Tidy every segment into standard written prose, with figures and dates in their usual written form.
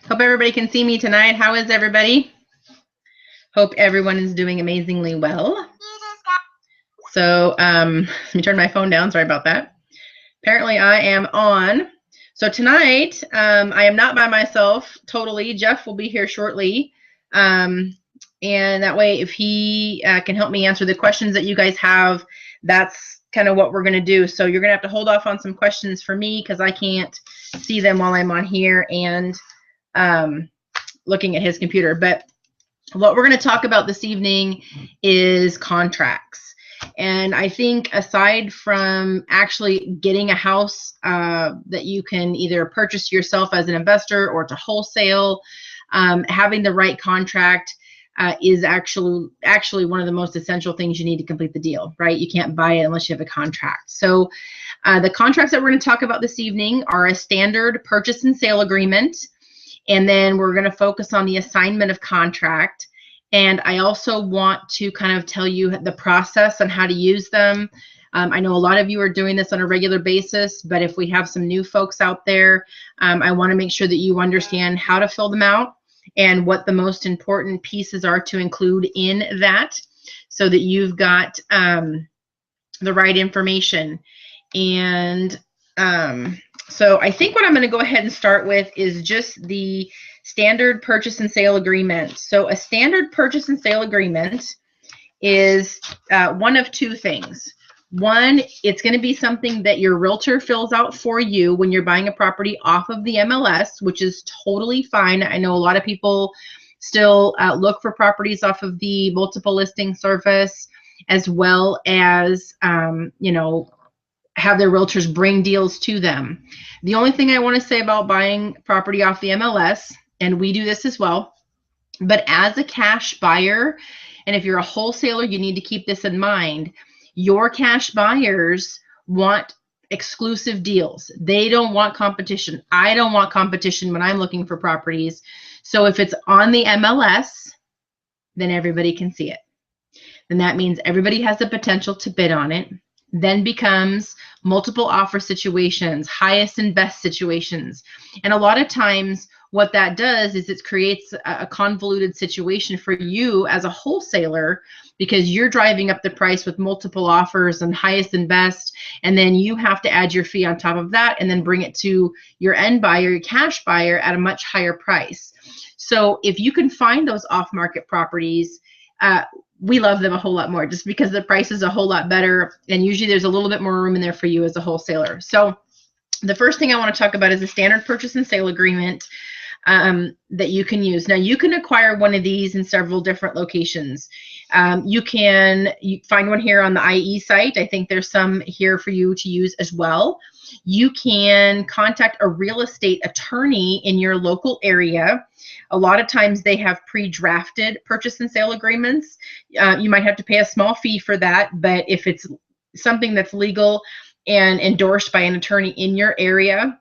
Hope everybody can see me tonight. How is everybody? Hope everyone is doing amazingly well. So let me turn my phone down. Sorry about that. Apparently I am on. So tonight I am not by myself totally. Jeff will be here shortly. And that way if he can help me answer the questions that you guys have, that's kind of what we're going to do. So you're going to have to hold off on some questions for me because I can't see them while I'm on here and looking at his computer. But what we're going to talk about this evening is contracts. And I think aside from actually getting a house that you can either purchase yourself as an investor or to wholesale, having the right contract is actually one of the most essential things you need to complete the deal, right? You can't buy it unless you have a contract. So the contracts that we're going to talk about this evening are a standard purchase and sale agreement. And then we're going to focus on the assignment of contract. And I also want to kind of tell you the process and how to use them. I know a lot of you are doing this on a regular basis, but if we have some new folks out there, I want to make sure that you understand how to fill them out and what the most important pieces are to include in that so that you've got the right information. And so I think what I'm going to go ahead and start with is just the standard purchase and sale agreement. So a standard purchase and sale agreement is one of two things. One, it's going to be something that your realtor fills out for you when you're buying a property off of the MLS, which is totally fine. I know a lot of people still look for properties off of the multiple listing service, as well as, you know, have their realtors bring deals to them. The only thing I want to say about buying property off the MLS, and we do this as well, but as a cash buyer, and if you're a wholesaler, you need to keep this in mind. Your cash buyers want exclusive deals. They don't want competition. I don't want competition when I'm looking for properties. So if it's on the MLS, then everybody can see it. Then that means everybody has the potential to bid on it. Then becomes multiple offer situations, highest and best situations. And a lot of times what that does is it creates a convoluted situation for you as a wholesaler because you're driving up the price with multiple offers and highest and best, and then you have to add your fee on top of that and then bring it to your end buyer, your cash buyer, at a much higher price. So if you can find those off-market properties, we love them a whole lot more just because the price is a whole lot better, and usually there's a little bit more room in there for you as a wholesaler. So the first thing I want to talk about is a standard purchase and sale agreement that you can use. Now you can acquire one of these in several different locations. You find one here on the IE site. I think there's some here for you to use as well. You can contact a real estate attorney in your local area. A lot of times they have pre-drafted purchase and sale agreements. You might have to pay a small fee for that, but if it's something that's legal and endorsed by an attorney in your area,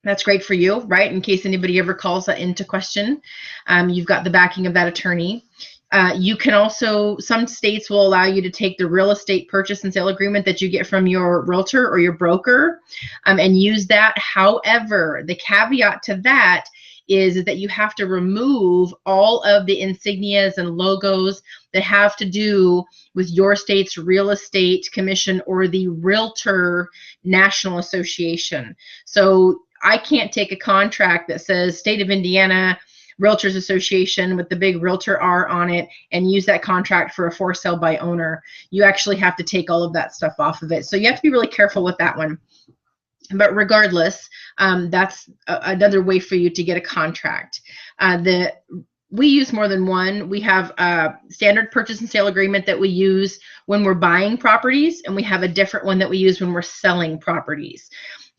that's great for you, right? In case anybody ever calls that into question, you've got the backing of that attorney. You can also, some states will allow you to take the real estate purchase and sale agreement that you get from your realtor or your broker and use that. However, the caveat to that is that you have to remove all of the insignias and logos that have to do with your state's real estate commission or the Realtor National Association. So I can't take a contract that says State of Indiana Realtors Association with the big Realtor R on it and use that contract for a for sale by owner. You actually have to take all of that stuff off of it. So you have to be really careful with that one. But regardless, that's another way for you to get a contract. We use more than one. We have a standard purchase and sale agreement that we use when we're buying properties, and we have a different one that we use when we're selling properties.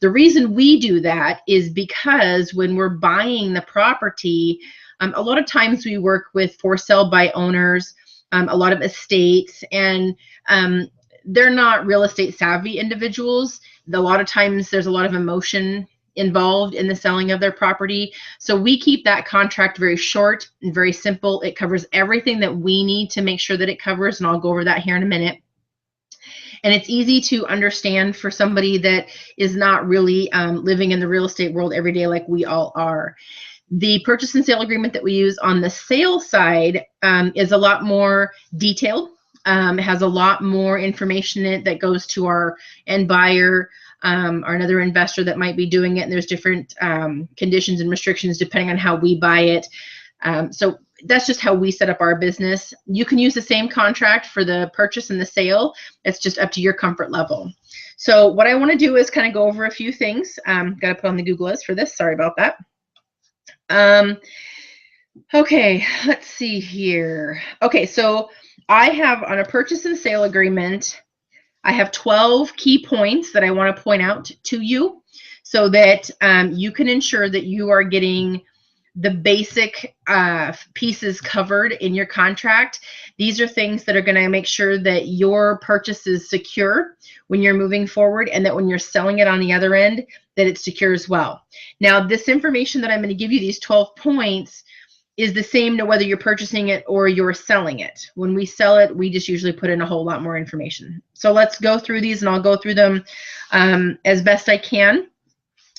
The reason we do that is because when we're buying the property, a lot of times we work with for sale by owners, a lot of estates, and they're not real estate savvy individuals. A lot of times there's a lot of emotion involved in the selling of their property. So we keep that contract very short and very simple. It covers everything that we need to make sure that it covers, and I'll go over that here in a minute. And it's easy to understand for somebody that is not really living in the real estate world every day like we all are. The purchase and sale agreement that we use on the sale side is a lot more detailed. It has a lot more information in it that goes to our end buyer or another investor that might be doing it. And there's different conditions and restrictions depending on how we buy it. So that's just how we set up our business. You can use the same contract for the purchase and the sale. It's just up to your comfort level. So what I want to do is kind of go over a few things. Got to put on the Google list for this. Sorry about that. Okay, let's see here. Okay, so I have on a purchase and sale agreement, I have 12 key points that I want to point out to you so that you can ensure that you are getting the basic pieces covered in your contract. These are things that are going to make sure that your purchase is secure when you're moving forward, and that when you're selling it on the other end, that it's secure as well. Now, this information that I'm going to give you, these 12 points, is the same to whether you're purchasing it or you're selling it. When we sell it, we just usually put in a whole lot more information. So let's go through these, and I'll go through them as best I can.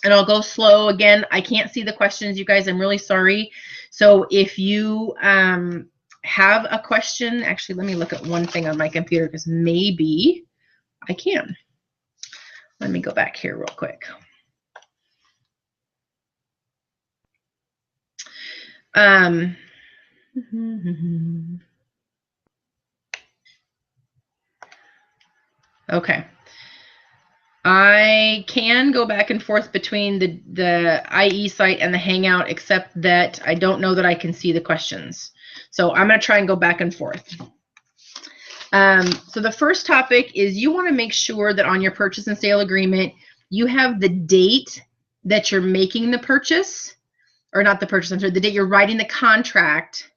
And I'll go slow. Again, I can't see the questions, you guys. I'm really sorry. So if you have a question, actually, let me look at one thing on my computer because maybe I can. Let me go back here real quick. Okay. I can go back and forth between the IE site and the Hangout, except that I don't know that I can see the questions. So I'm going to try and go back and forth. So the first topic is you want to make sure that on your purchase and sale agreement, you have the date that you're making the purchase, or not the purchase, I'm sorry, the date you're writing the contract.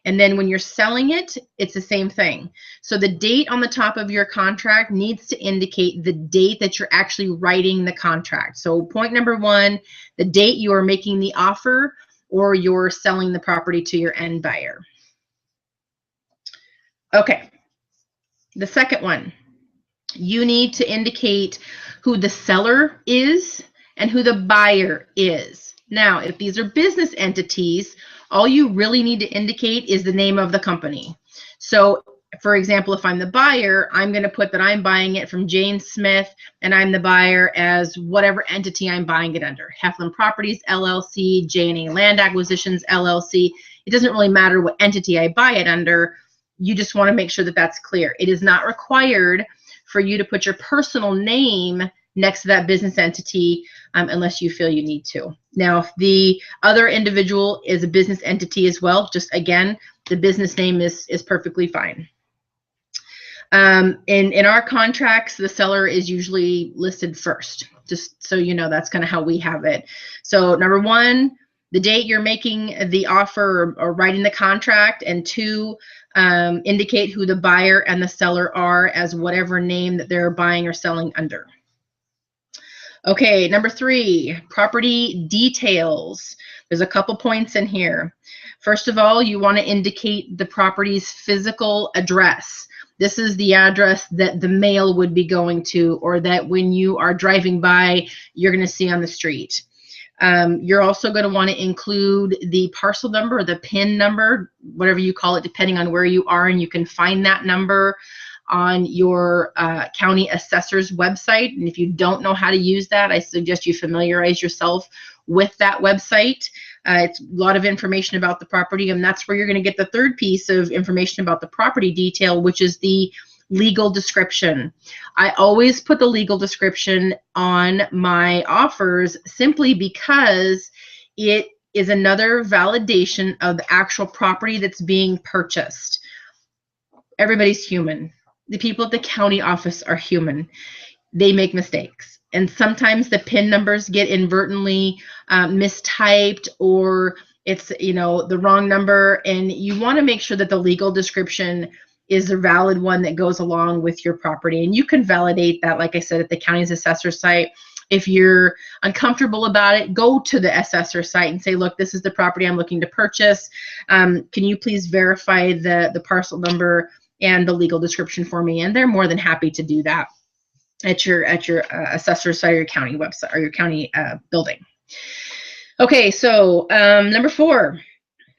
And then when you're selling it, it's the same thing. So the date on the top of your contract needs to indicate the date that you're actually writing the contract. So point number one, the date you are making the offer or you're selling the property to your end buyer. Okay. The second one, you need to indicate who the seller is and who the buyer is. Now, if these are business entities, all you really need to indicate is the name of the company. So, for example, if I'm the buyer, I'm going to put that I'm buying it from Jane Smith, and I'm the buyer as whatever entity I'm buying it under. Heflin Properties, LLC, J&A Land Acquisitions, LLC. It doesn't really matter what entity I buy it under. You just want to make sure that that's clear. It is not required for you to put your personal name next to that business entity unless you feel you need to. Now, if the other individual is a business entity as well, just again, the business name is perfectly fine. In our contracts, the seller is usually listed first, just so you know. That's kind of how we have it. So number one, the date you're making the offer or writing the contract, and two, indicate who the buyer and the seller are as whatever name that they're buying or selling under. Okay, number three, property details. There's a couple points in here. First of all, you want to indicate the property's physical address. This is the address that the mail would be going to, or that when you are driving by, you're going to see on the street. You're also going to want to include the parcel number or the PIN number, whatever you call it, depending on where you are, and you can find that number on your county assessor's website. And if you don't know how to use that, I suggest you familiarize yourself with that website. It's a lot of information about the property, and that's where you're going to get the third piece of information about the property detail, which is the legal description. I always put the legal description on my offers simply because it is another validation of the actual property that's being purchased. Everybody's human. The people at the county office are human. They make mistakes. And sometimes the PIN numbers get inadvertently mistyped, or it's, you know, the wrong number. And you want to make sure that the legal description is the valid one that goes along with your property. And you can validate that, like I said, at the county's assessor site. If you're uncomfortable about it, go to the assessor site and say, look, this is the property I'm looking to purchase. Can you please verify the parcel number and the legal description for me? And they're more than happy to do that at your assessor site or your county website or your county building. Okay, so number 4,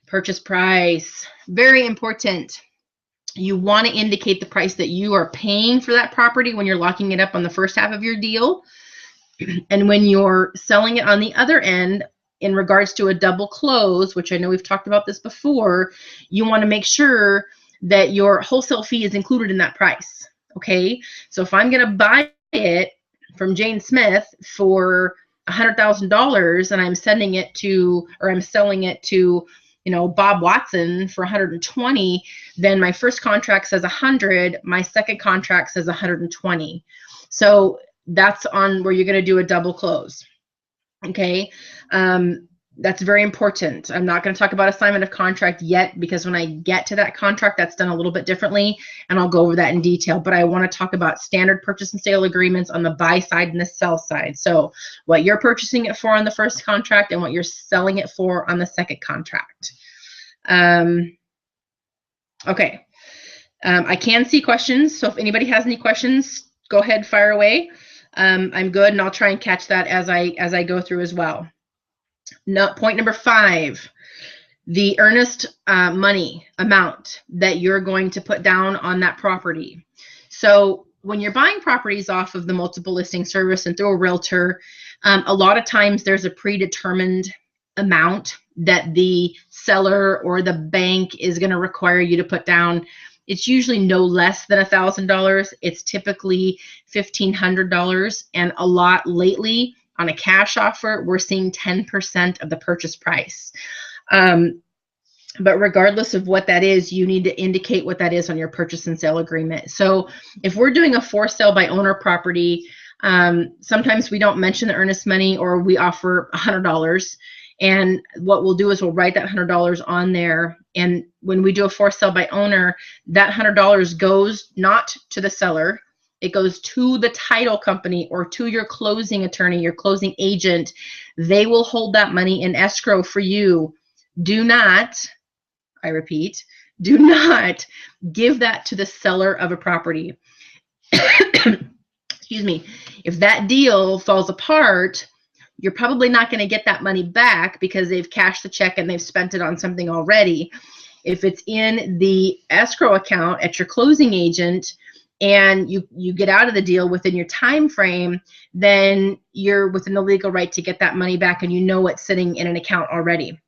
purchase price. Very important. You want to indicate the price that you are paying for that property when you're locking it up on the first half of your deal. And when you're selling it on the other end, in regards to a double close, which I know we've talked about this before, you want to make sure that your wholesale fee is included in that price. Okay, so if I'm going to buy it from Jane Smith for $100,000 and I'm sending it to, or I'm selling it to, you know, Bob Watson for 120, then my first contract says 100, my second contract says 120. So that's on where you're going to do a double close. Okay, that's very important. I'm not going to talk about assignment of contract yet, because when I get to that contract, that's done a little bit differently, and I'll go over that in detail. But I want to talk about standard purchase and sale agreements on the buy side and the sell side. So what you're purchasing it for on the first contract and what you're selling it for on the second contract. Okay, I can see questions, so if anybody has any questions, go ahead, fire away. I'm good, and I'll try and catch that as I go through as well. No, point number 5, the earnest money amount that you're going to put down on that property. So when you're buying properties off of the multiple listing service and through a realtor, a lot of times there's a predetermined amount that the seller or the bank is going to require you to put down. It's usually no less than $1,000. It's typically $1,500, and a lot lately on a cash offer, we're seeing 10% of the purchase price. But regardless of what that is, you need to indicate what that is on your purchase and sale agreement. So if we're doing a for sale by owner property, sometimes we don't mention the earnest money, or we offer $100. And what we'll do is we'll write that $100 on there. And when we do a for sale by owner, that $100 goes not to the seller. It goes to the title company or to your closing attorney, your closing agent. They will hold that money in escrow for you. Do not, I repeat, do not give that to the seller of a property. Excuse me. If that deal falls apart, you're probably not going to get that money back because they've cashed the check and they've spent it on something already. If it's in the escrow account at your closing agent, and you get out of the deal within your time frame, then you're within the legal right to get that money back, and you know it's sitting in an account already.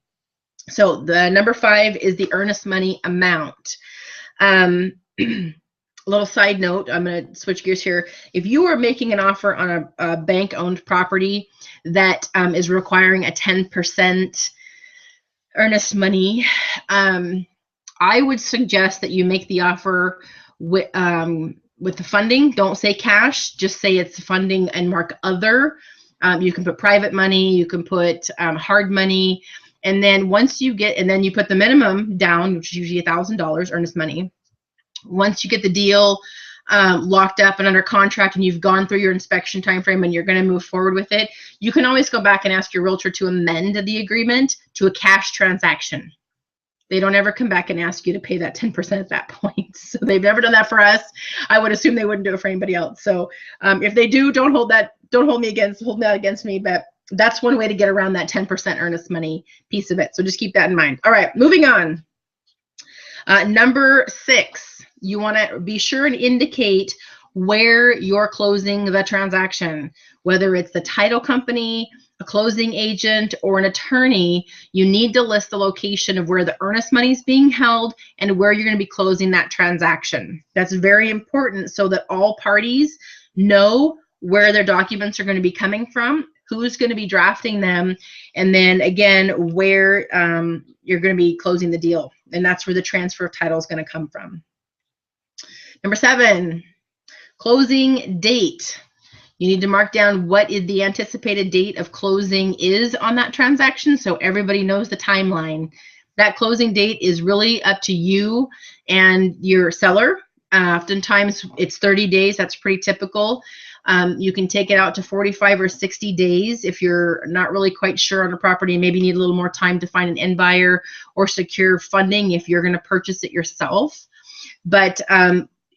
So the number 5 is the earnest money amount. A little side note, I'm going to switch gears here. If you are making an offer on a bank-owned property that is requiring a 10% earnest money, I would suggest that you make the offer with the funding. Don't say cash, just say it's funding and mark other. You can put private money, you can put hard money, and then once you get, and then you put the minimum down, which is usually $1,000 earnest money. Once you get the deal locked up and under contract, and you've gone through your inspection time frame and you're going to move forward with it, you can always go back and ask your realtor to amend the agreement to a cash transaction. They don't ever come back and ask you to pay that 10% at that point. So they've never done that for us. I would assume they wouldn't do it for anybody else. So if they do, don't hold that against me. But that's one way to get around that 10% earnest money piece of it. So just keep that in mind. All right, moving on. Number 6, you want to be sure and indicate where you're closing the transaction, whether it's the title company, a closing agent, or an attorney. You need to list the location of where the earnest money is being held and where you're going to be closing that transaction. That's very important so that all parties know where their documents are going to be coming from, who's going to be drafting them, and then again, where you're going to be closing the deal. And that's where the transfer of title is going to come from. Number 7, closing date. You need to mark down what is the anticipated date of closing is on that transaction, so everybody knows the timeline. That closing date is really up to you and your seller. Oftentimes it's 30 days. That's pretty typical. You can take it out to 45 or 60 days if you're not really quite sure on a property, maybe need a little more time to find an end buyer or secure funding if you're going to purchase it yourself. But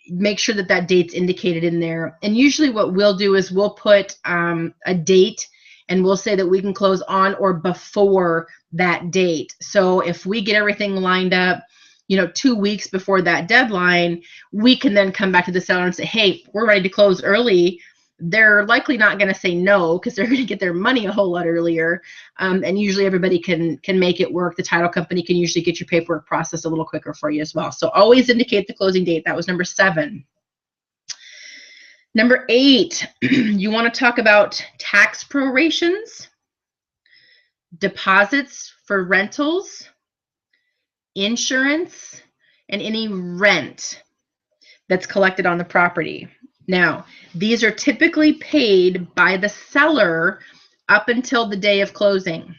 make sure that that date's indicated in there. And usually what we'll do is we'll put a date and we'll say that we can close on or before that date. So if we get everything lined up, 2 weeks before that deadline, we can then come back to the seller and say, hey, we're ready to close early. They're likely not going to say no, because they're going to get their money a whole lot earlier. And usually everybody can make it work. The title company can usually get your paperwork processed a little quicker for you as well. So always indicate the closing date. That was number 7. Number 8, you want to talk about tax prorations, deposits for rentals, insurance, and any rent that's collected on the property. Now, these are typically paid by the seller up until the day of closing.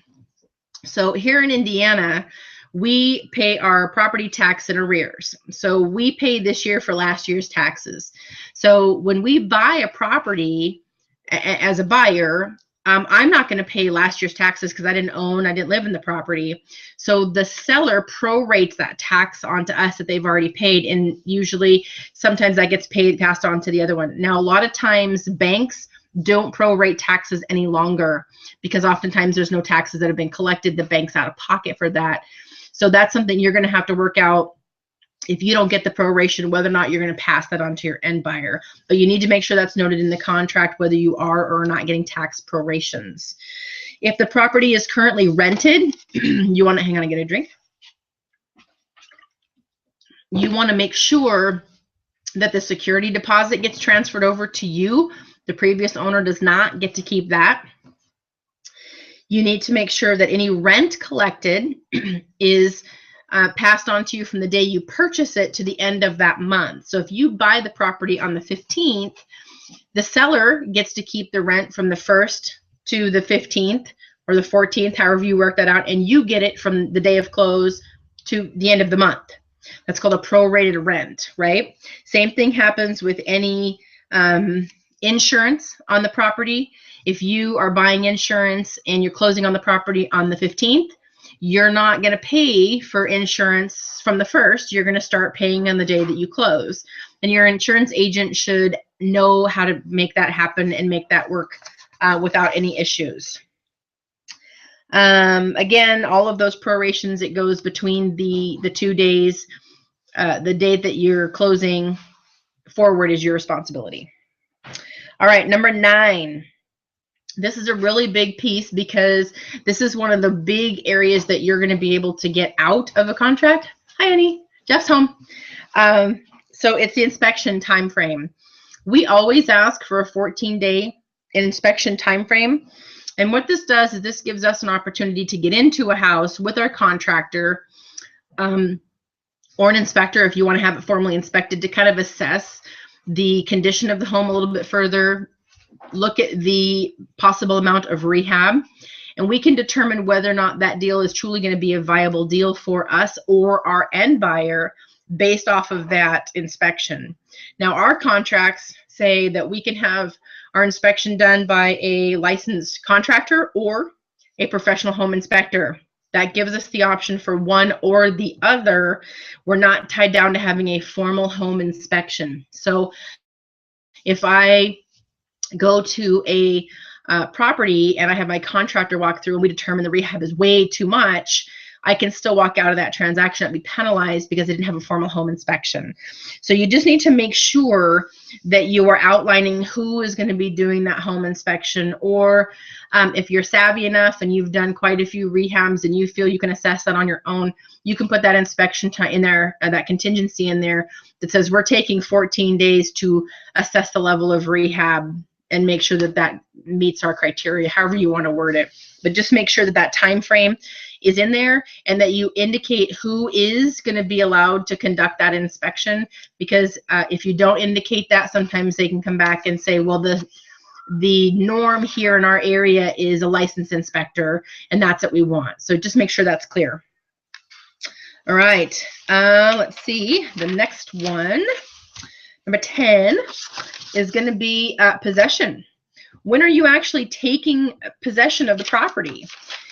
So here in Indiana, we pay our property tax in arrears. So we pay this year for last year's taxes. So when we buy a property as a buyer, I'm not going to pay last year's taxes because I didn't live in the property. So the seller prorates that tax onto us that they've already paid, and usually sometimes that gets passed on to the other one. Now, a lot of times banks don't prorate taxes any longer because oftentimes there's no taxes that have been collected. The bank's out of pocket for that. So that's something you're going to have to work out if you don't get the proration, whether or not you're going to pass that on to your end buyer. But you need to make sure that's noted in the contract, whether you are or are not getting tax prorations. If the property is currently rented, you want to, hang on and get a drink. You want to make sure that the security deposit gets transferred over to you. The previous owner does not get to keep that. You need to make sure that any rent collected is passed on to you from the day you purchase it to the end of that month. So if you buy the property on the 15th, the seller gets to keep the rent from the 1st to the 15th or the 14th, however you work that out, and you get it from the day of close to the end of the month. That's called a prorated rent, right? Same thing happens with any insurance on the property. If you are buying insurance and you're closing on the property on the 15th, you're not going to pay for insurance from the 1st. You're going to start paying on the day that you close. And your insurance agent should know how to make that happen and make that work without any issues. Again, all of those prorations, it goes between the 2 days. The date that you're closing forward is your responsibility. All right, number 9. This is a really big piece because this is one of the big areas that you're going to be able to get out of a contract. Hi, honey. Jeff's home. So it's the inspection time frame. We always ask for a 14-day inspection time frame. And what this does is this gives us an opportunity to get into a house with our contractor or an inspector if you want to have it formally inspected, to kind of assess the condition of the home a little bit further, look at the possible amount of rehab, and we can determine whether or not that deal is truly going to be a viable deal for us or our end buyer based off of that inspection. Now, our contracts say that we can have our inspection done by a licensed contractor or a professional home inspector. That gives us the option for one or the other. We're not tied down to having a formal home inspection. So if I go to a property and I have my contractor walk through and we determine the rehab is way too much, I can still walk out of that transaction and be penalized because I didn't have a formal home inspection. So you just need to make sure that you are outlining who is going to be doing that home inspection, or if you're savvy enough and you've done quite a few rehabs and you feel you can assess that on your own, you can put that inspection time in there, that contingency in there that says we're taking 14 days to assess the level of rehab and make sure that that meets our criteria, however you want to word it. But just make sure that that time frame is in there and that you indicate who is going to be allowed to conduct that inspection, because if you don't indicate that, sometimes they can come back and say, well, the norm here in our area is a licensed inspector, and that's what we want. So just make sure that's clear. All right, let's see. The next one, number 10, is going to be possession. When are you actually taking possession of the property?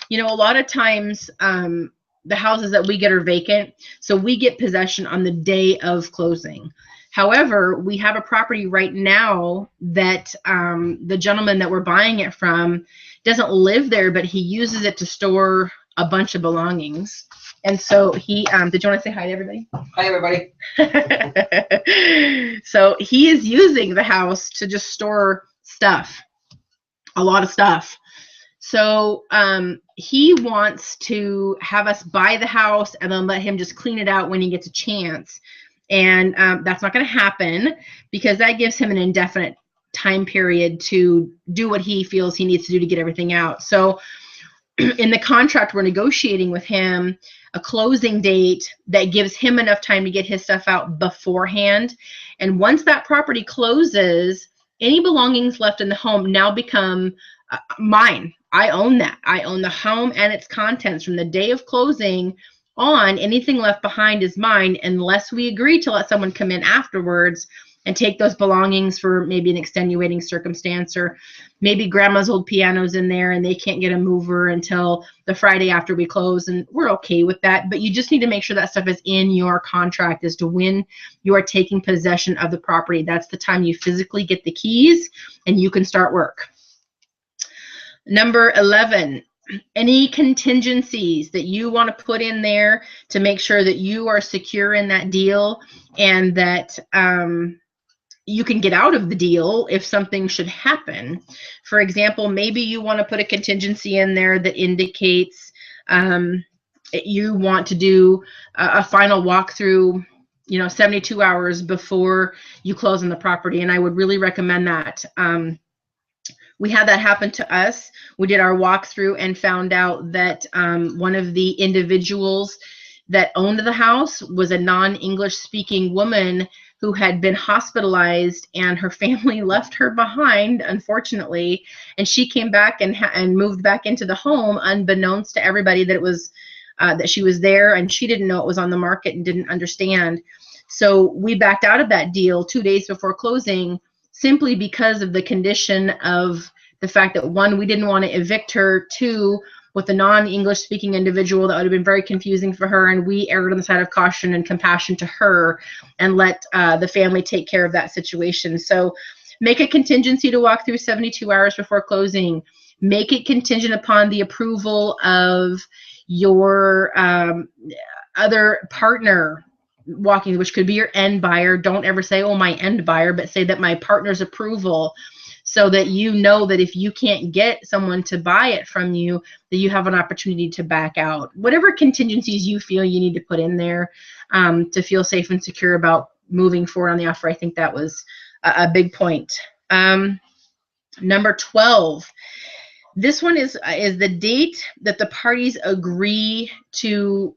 You know, a lot of times the houses that we get are vacant, so we get possession on the day of closing. However, we have a property right now that the gentleman that we're buying it from doesn't live there, but he uses it to store a bunch of belongings. And so he, did you want to say hi to everybody? Hi, everybody. So he is using the house to just store stuff, a lot of stuff. So he wants to have us buy the house and then let him just clean it out when he gets a chance. And that's not going to happen because that gives him an indefinite time period to do what he feels he needs to do to get everything out. So in the contract, we're negotiating with him a closing date that gives him enough time to get his stuff out beforehand. And once that property closes, any belongings left in the home now become mine. I own that. I own the home and its contents from the day of closing on. Anything left behind is mine unless we agree to let someone come in afterwards and take those belongings for maybe an extenuating circumstance, or maybe grandma's old piano's in there and they can't get a mover until the Friday after we close, and we're okay with that. But you just need to make sure that stuff is in your contract as to when you are taking possession of the property. That's the time you physically get the keys and you can start work. Number 11, any contingencies that you want to put in there to make sure that you are secure in that deal and that you can get out of the deal if something should happen. For example, maybe you want to put a contingency in there that indicates you want to do a final walkthrough, 72 hours before you close on the property. And I would really recommend that. We had that happen to us. We did our walkthrough and found out that one of the individuals that owned the house was a non-English speaking woman who had been hospitalized, and her family left her behind, unfortunately, and she came back and moved back into the home unbeknownst to everybody that it was that she was there, and she didn't know it was on the market and didn't understand. So we backed out of that deal 2 days before closing, simply because of the condition of the fact that, one, we didn't want to evict her, two, with a non-English speaking individual, that would have been very confusing for her, and we erred on the side of caution and compassion to her and let the family take care of that situation. So make a contingency to walk through 72 hours before closing. Make it contingent upon the approval of your other partner walking, which could be your end buyer. Don't ever say, oh, my end buyer, but say that my partner's approval, so that you know that if you can't get someone to buy it from you, that you have an opportunity to back out. Whatever contingencies you feel you need to put in there to feel safe and secure about moving forward on the offer. I think that was a big point. Number 12. This one is the date that the parties agree to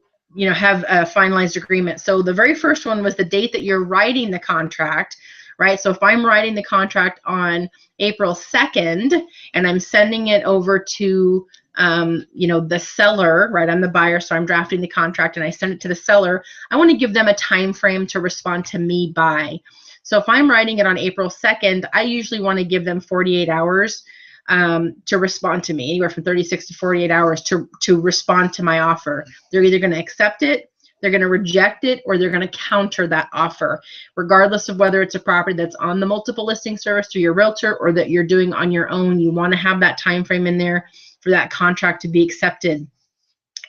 have a finalized agreement. So the very first one was the date that you're writing the contract, right? So if I'm writing the contract on April 2nd and I'm sending it over to the seller, right? I'm the buyer, so I'm drafting the contract and I send it to the seller. I want to give them a time frame to respond to me by. So if I'm writing it on April 2nd, I usually want to give them 48 hours to respond to me, anywhere from 36 to 48 hours to respond to my offer. They're either going to accept it, they're going to reject it, or they're going to counter that offer, regardless of whether it's a property that's on the multiple listing service through your realtor or that you're doing on your own. You want to have that time frame in there for that contract to be accepted.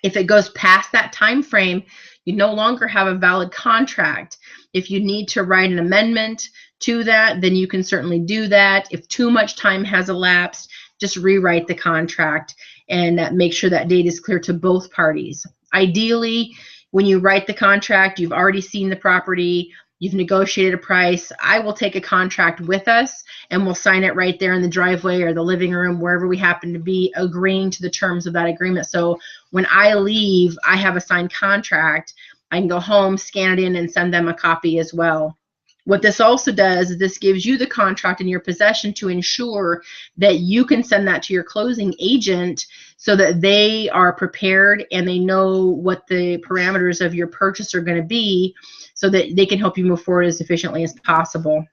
If it goes past that time frame, you no longer have a valid contract. If you need to write an amendment to that, then you can certainly do that. If too much time has elapsed, just rewrite the contract and make sure that date is clear to both parties. Ideally, when you write the contract, you've already seen the property, you've negotiated a price. I will take a contract with us and we'll sign it right there in the driveway or the living room, wherever we happen to be, agreeing to the terms of that agreement. So when I leave, I have a signed contract. I can go home, scan it in, and send them a copy as well. What this also does is this gives you the contract in your possession to ensure that you can send that to your closing agent so that they are prepared and they know what the parameters of your purchase are going to be so that they can help you move forward as efficiently as possible.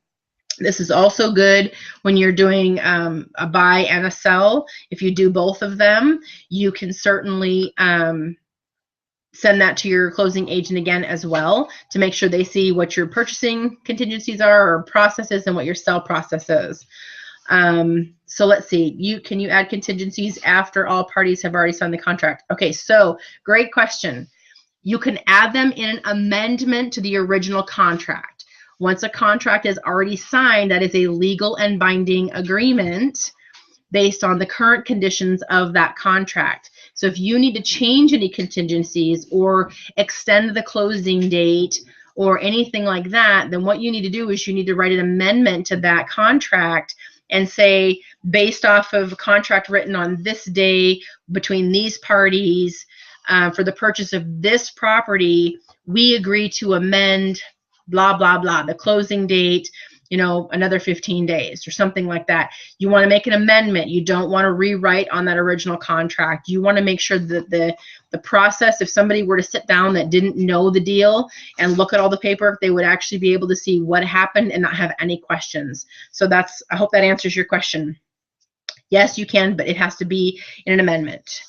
This is also good when you're doing a buy and a sell. If you do both of them, you can certainly send that to your closing agent again as well to make sure they see what your purchasing contingencies are or processes and what your sell process is. So let's see, can you add contingencies after all parties have already signed the contract? Okay, so great question. You can add them in an amendment to the original contract. Once a contract is already signed, that is a legal and binding agreement based on the current conditions of that contract. So if you need to change any contingencies or extend the closing date or anything like that, then what you need to do is you need to write an amendment to that contract and say, based off of a contract written on this day between these parties for the purchase of this property, we agree to amend blah, blah, blah, the closing date, you know, another 15 days or something like that. You want to make an amendment. You don't want to rewrite on that original contract. You want to make sure that the process, if somebody were to sit down that didn't know the deal and look at all the paperwork, they would actually be able to see what happened and not have any questions. So that's, I hope that answers your question. Yes, you can, but it has to be in an amendment.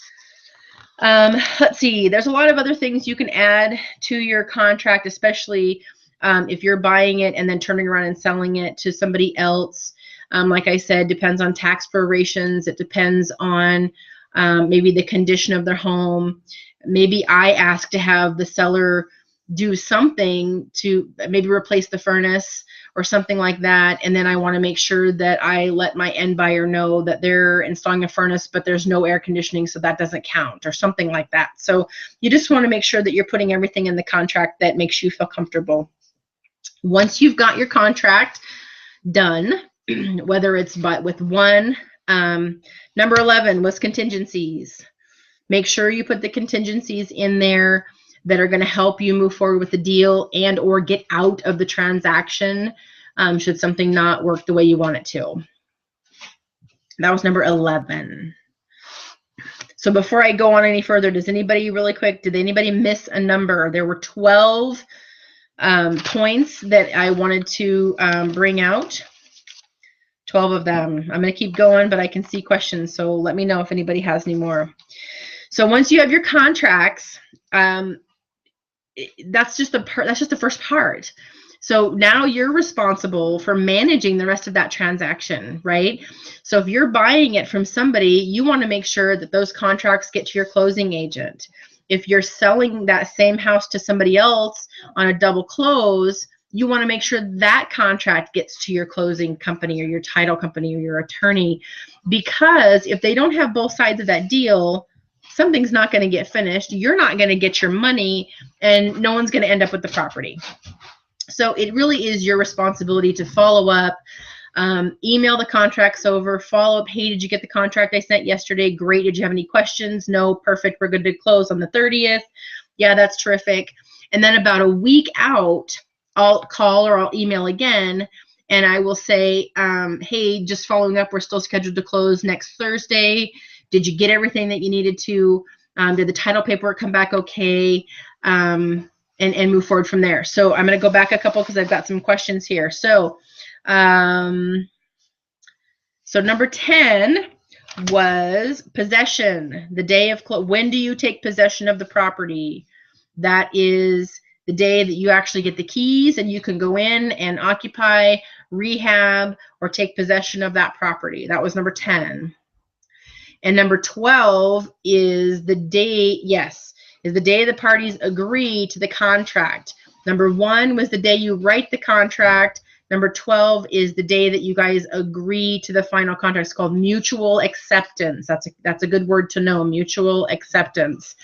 Let's see, there's a lot of other things you can add to your contract, especially if you're buying it and then turning around and selling it to somebody else. Like I said, depends on tax prorations. It depends on maybe the condition of their home. Maybe I ask to have the seller do something to maybe replace the furnace or something like that, and then I want to make sure that I let my end buyer know that they're installing a furnace but there's no air conditioning, so that doesn't count, or something like that. So you just want to make sure that you're putting everything in the contract that makes you feel comfortable. Once you've got your contract done, whether it's with one, number 11 was contingencies. Make sure you put the contingencies in there that are going to help you move forward with the deal and or get out of the transaction should something not work the way you want it to. That was number 11. So before I go on any further, does anybody, really quick, did anybody miss a number? There were 12 points that I wanted to bring out. 12 of them. I'm going to keep going, but I can see questions, so let me know if anybody has any more. So once you have your contracts, that's just the first part. So now you're responsible for managing the rest of that transaction, right? So if you're buying it from somebody, you want to make sure that those contracts get to your closing agent. If you're selling that same house to somebody else on a double close, you want to make sure that contract gets to your closing company or your title company or your attorney, because if they don't have both sides of that deal, something's not going to get finished. You're not going to get your money, and no one's going to end up with the property. So it really is your responsibility to follow up, email the contracts over, follow up. Hey, did you get the contract I sent yesterday? Great. Did you have any questions? No. Perfect. We're good to close on the 30th. Yeah, that's terrific. And then about a week out, I'll call or I'll email again, and I will say, hey, just following up, we're still scheduled to close next Thursday. Did you get everything that you needed to? Did the title paperwork come back okay? And move forward from there. So I'm going to go back a couple because I've got some questions here. So, so number 10 was possession. The day of when do you take possession of the property? That is the day that you actually get the keys and you can go in and occupy, rehab, or take possession of that property. That was number 10. And number 12 is the day, yes, is the day the parties agree to the contract. Number 1 was the day you write the contract. Number 12 is the day that you guys agree to the final contract. It's called mutual acceptance. That's a good word to know, mutual acceptance.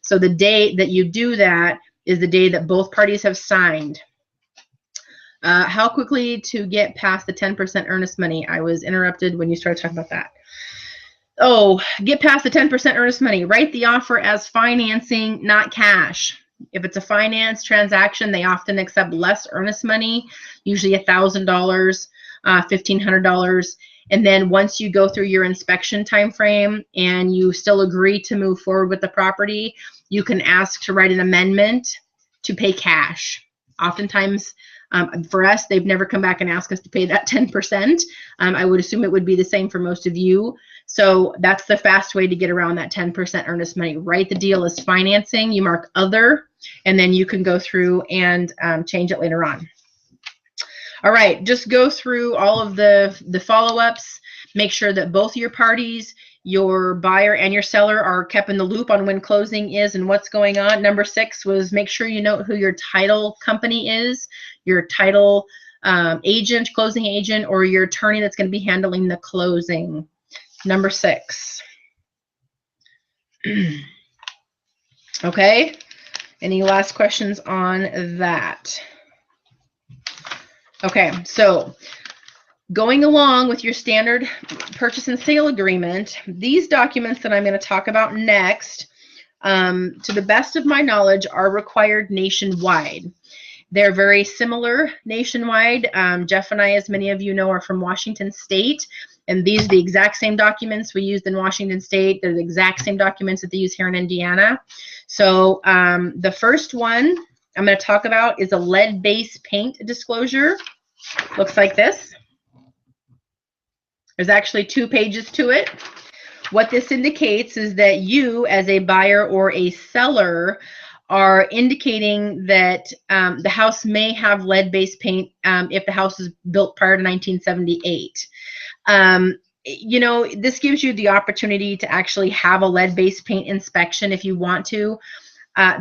So the day that you do that is the day that both parties have signed. How quickly to get past the 10% earnest money? I was interrupted when you started talking about that. Oh, get past the 10% earnest money. Write the offer as financing, not cash. If it's a finance transaction, they often accept less earnest money, usually $1,000, $1,500. And then once you go through your inspection time frame and you still agree to move forward with the property, you can ask to write an amendment to pay cash. Oftentimes, for us, they've never come back and asked us to pay that 10%. I would assume it would be the same for most of you. So that's the fast way to get around that 10% earnest money. Write the deal as financing, you mark other, and then you can go through and change it later on. All right, just go through all of the follow-ups. Make sure that both of your parties, your buyer and your seller, are kept in the loop on when closing is and what's going on. Number 6 was make sure you know who your title company is, your title agent, closing agent, or your attorney that's going to be handling the closing. Number 6. Okay. Any last questions on that? Okay, so going along with your standard purchase and sale agreement, these documents that I'm going to talk about next, to the best of my knowledge, are required nationwide. They're very similar nationwide. Jeff and I, as many of you know, are from Washington State, and these are the exact same documents we used in Washington State. They're the exact same documents that they use here in Indiana. So the first one I'm going to talk about is a lead-based paint disclosure. Looks like this. There's actually 2 pages to it. What this indicates is that you, as a buyer or a seller, are indicating that the house may have lead-based paint if the house is built prior to 1978. You know, this gives you the opportunity to actually have a lead-based paint inspection if you want to.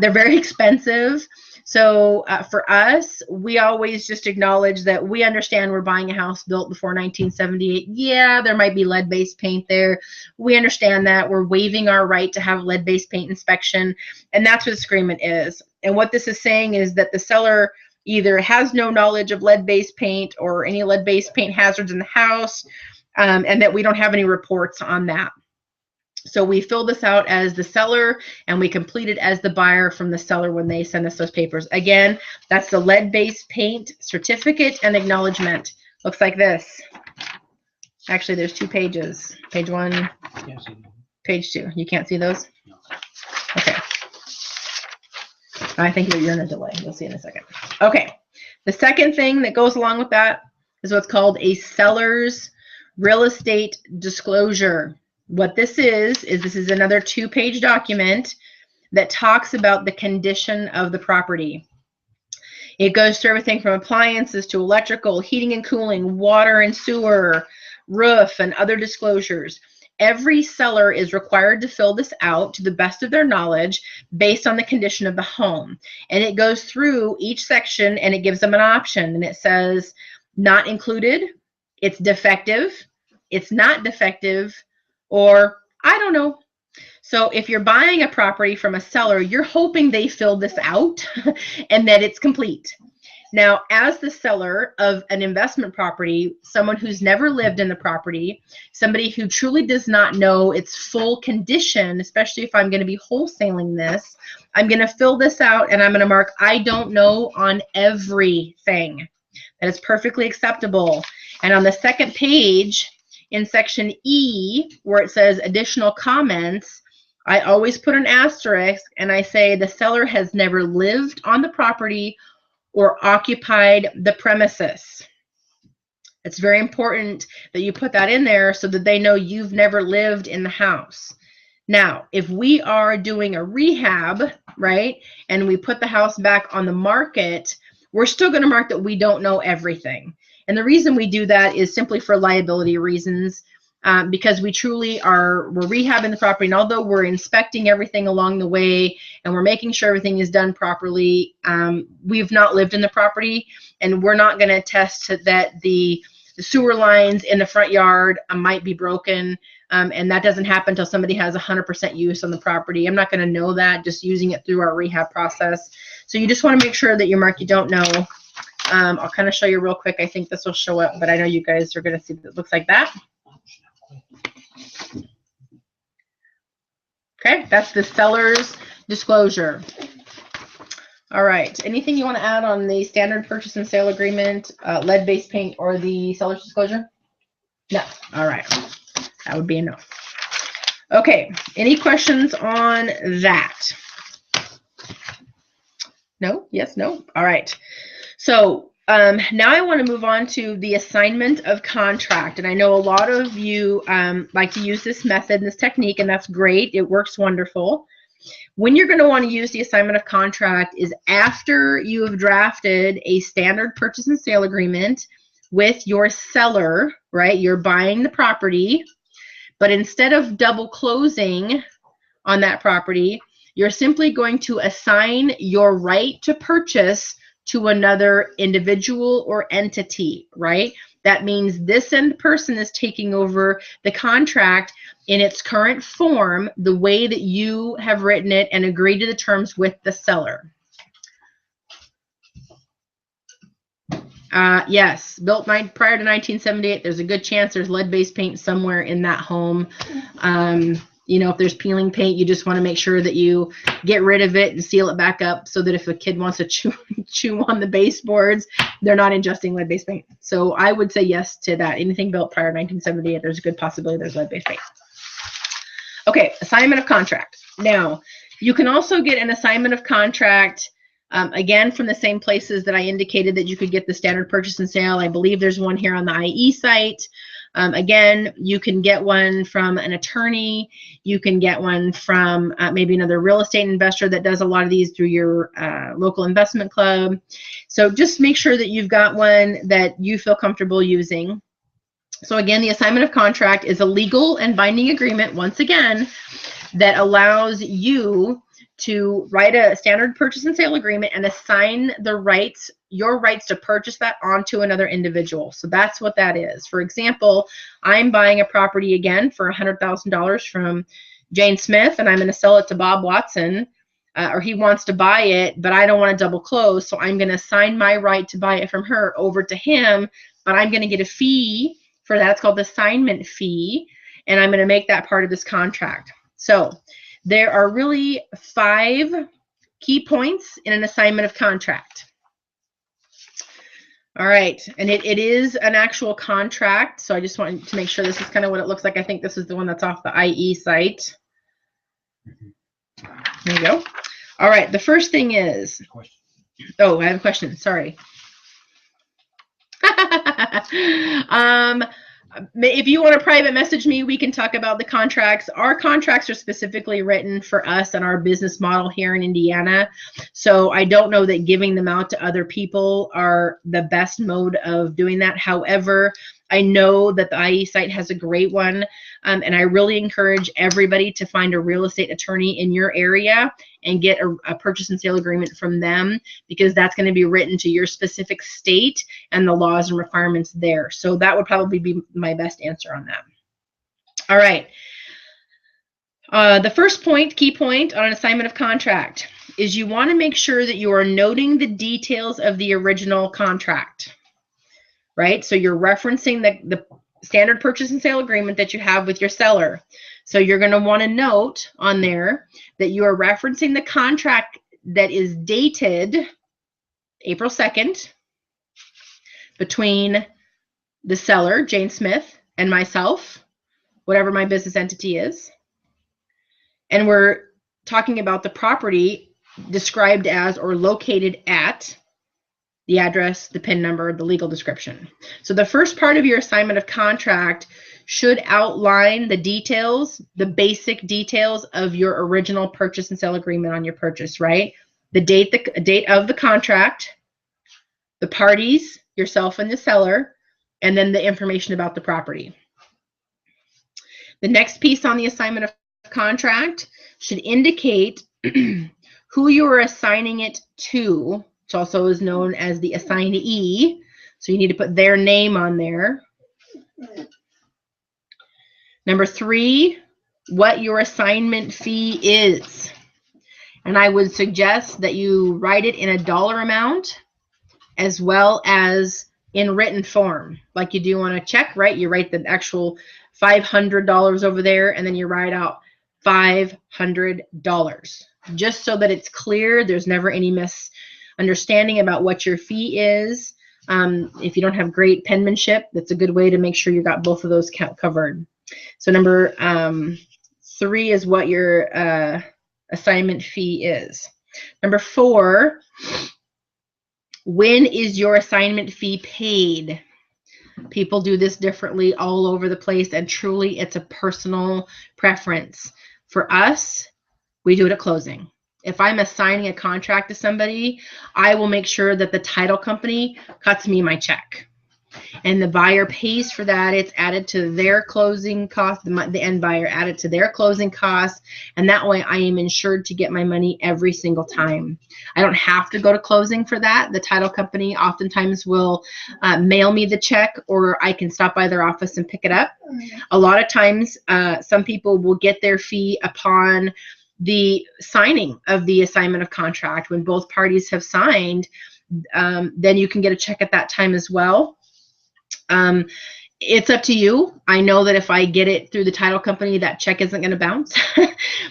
They're very expensive. So for us, we always just acknowledge that we understand we're buying a house built before 1978. Yeah, there might be lead-based paint there. We understand that. We're waiving our right to have lead-based paint inspection, and that's what this agreement is. And what this is saying is that the seller either has no knowledge of lead-based paint or any lead-based paint hazards in the house, and that we don't have any reports on that. So we fill this out as the seller, and we complete it as the buyer from the seller when they send us those papers. Again, that's the lead-based paint certificate and acknowledgement. Looks like this. Actually, there's 2 pages. Page 1, page 2. You can't see those? Okay. I think you're in a delay. You'll see in a second. Okay. The second thing that goes along with that is what's called a seller's real estate disclosure. What this is this is another 2-page document that talks about the condition of the property. It goes through everything from appliances to electrical, heating and cooling, water and sewer, roof, and other disclosures. Every seller is required to fill this out to the best of their knowledge based on the condition of the home. And it goes through each section and it gives them an option. And it says, not included, it's defective, it's not defective, or I don't know. So if you're buying a property from a seller, you're hoping they fill this out and that it's complete. Now, as the seller of an investment property, someone who's never lived in the property, somebody who truly does not know its full condition, especially if I'm going to be wholesaling this, I'm going to fill this out and I'm going to mark I don't know on everything. That is perfectly acceptable. And on the second page, in section E, where it says additional comments, I always put an asterisk and I say the seller has never lived on the property or occupied the premises. It's very important that you put that in there so that they know you've never lived in the house. Now, if we are doing a rehab, right, and we put the house back on the market, we're still going to mark that we don't know everything. And the reason we do that is simply for liability reasons, because we truly we're rehabbing the property. And although we're inspecting everything along the way and we're making sure everything is done properly, we've not lived in the property, and we're not going to attest that the sewer lines in the front yard might be broken. And that doesn't happen until somebody has 100% use on the property. I'm not going to know that just using it through our rehab process. So you just want to make sure that you mark you don't know. I'll kind of show you real quick. I think this will show up, but I know you guys are going to see that it looks like that. Okay, that's the seller's disclosure. All right, anything you want to add on the standard purchase and sale agreement, lead-based paint, or the seller's disclosure? No. All right, that would be a no. Okay, any questions on that? No? Yes? No? All right. So now I want to move on to the assignment of contract. And I know a lot of you like to use this method, this technique, and that's great. It works wonderful. When you're going to want to use the assignment of contract is after you have drafted a standard purchase and sale agreement with your seller, right? You're buying the property, but instead of double closing on that property, you're simply going to assign your right to purchase to another individual or entity, right? That means this end person is taking over the contract in its current form, the way that you have written it and agreed to the terms with the seller. Yes, built prior to 1978. There's a good chance there's lead-based paint somewhere in that home. You know, if there's peeling paint, you just want to make sure that you get rid of it and seal it back up so that if a kid wants to chew on the baseboards, they're not ingesting lead-based paint. So I would say yes to that. Anything built prior to 1978, there's a good possibility there's lead-based paint. Okay, assignment of contract. Now, you can also get an assignment of contract again, from the same places that I indicated that you could get the standard purchase and sale. I believe there's one here on the IE site. Again, you can get one from an attorney. You can get one from maybe another real estate investor that does a lot of these through your local investment club. So just make sure that you've got one that you feel comfortable using. So again, the assignment of contract is a legal and binding agreement, once again, that allows you to write a standard purchase and sale agreement and assign the rights, your rights to purchase that onto another individual. So that's what that is. For example, I'm buying a property again for $100,000 from Jane Smith, and I'm going to sell it to Bob Watson, or he wants to buy it, but I don't want to double close. So I'm going to assign my right to buy it from her over to him, but I'm going to get a fee for that. It's called the assignment fee, and I'm going to make that part of this contract. So there are really 5 key points in an assignment of contract. All right, and it is an actual contract, so I just wanted to make sure this is kind of what it looks like. I think this is the one that's off the IE site. There you go. All right, the first thing is, oh, I have a question, sorry. If you want to private message me, we can talk about the contracts. Our contracts are specifically written for us and our business model here in Indiana. So I don't know that giving them out to other people are the best mode of doing that. However, I know that the IE site has a great one, and I really encourage everybody to find a real estate attorney in your area and get a purchase and sale agreement from them, because that's going to be written to your specific state and the laws and requirements there. So that would probably be my best answer on that. All right. The first point, key point on an assignment of contract is you want to make sure that you are noting the details of the original contract. Right? So you're referencing the standard purchase and sale agreement that you have with your seller. So you're going to want to note on there that you are referencing the contract that is dated April 2nd between the seller, Jane Smith, and myself, whatever my business entity is. And we're talking about the property described as or located at the address, the PIN number, the legal description. So the first part of your assignment of contract should outline the details, the basic details of your original purchase and sale agreement on your purchase, right? The date of the contract, the parties, yourself and the seller, and then the information about the property. The next piece on the assignment of contract should indicate who you are assigning it to, which also is known as the assignee. So you need to put their name on there. Number 3, what your assignment fee is. And I would suggest that you write it in a dollar amount as well as in written form, like you do on a check, right? You write the actual $500 over there, and then you write out $500, just so that it's clear. There's never any misunderstanding about what your fee is. If you don't have great penmanship, that's a good way to make sure you got both of those covered. So number 3 is what your assignment fee is. Number 4, when is your assignment fee paid? People do this differently all over the place, and truly it's a personal preference. For us, we do it at closing. If I'm assigning a contract to somebody, I will make sure that the title company cuts me my check. and the buyer pays for that. It's added to their closing cost, the end buyer added to their closing costs, and that way I am insured to get my money every single time. I don't have to go to closing for that. The title company oftentimes will mail me the check, or I can stop by their office and pick it up. A lot of times, some people will get their fee upon the signing of the assignment of contract. When both parties have signed, then you can get a check at that time as well. It's up to you. I know that if I get it through the title company, that check isn't going to bounce.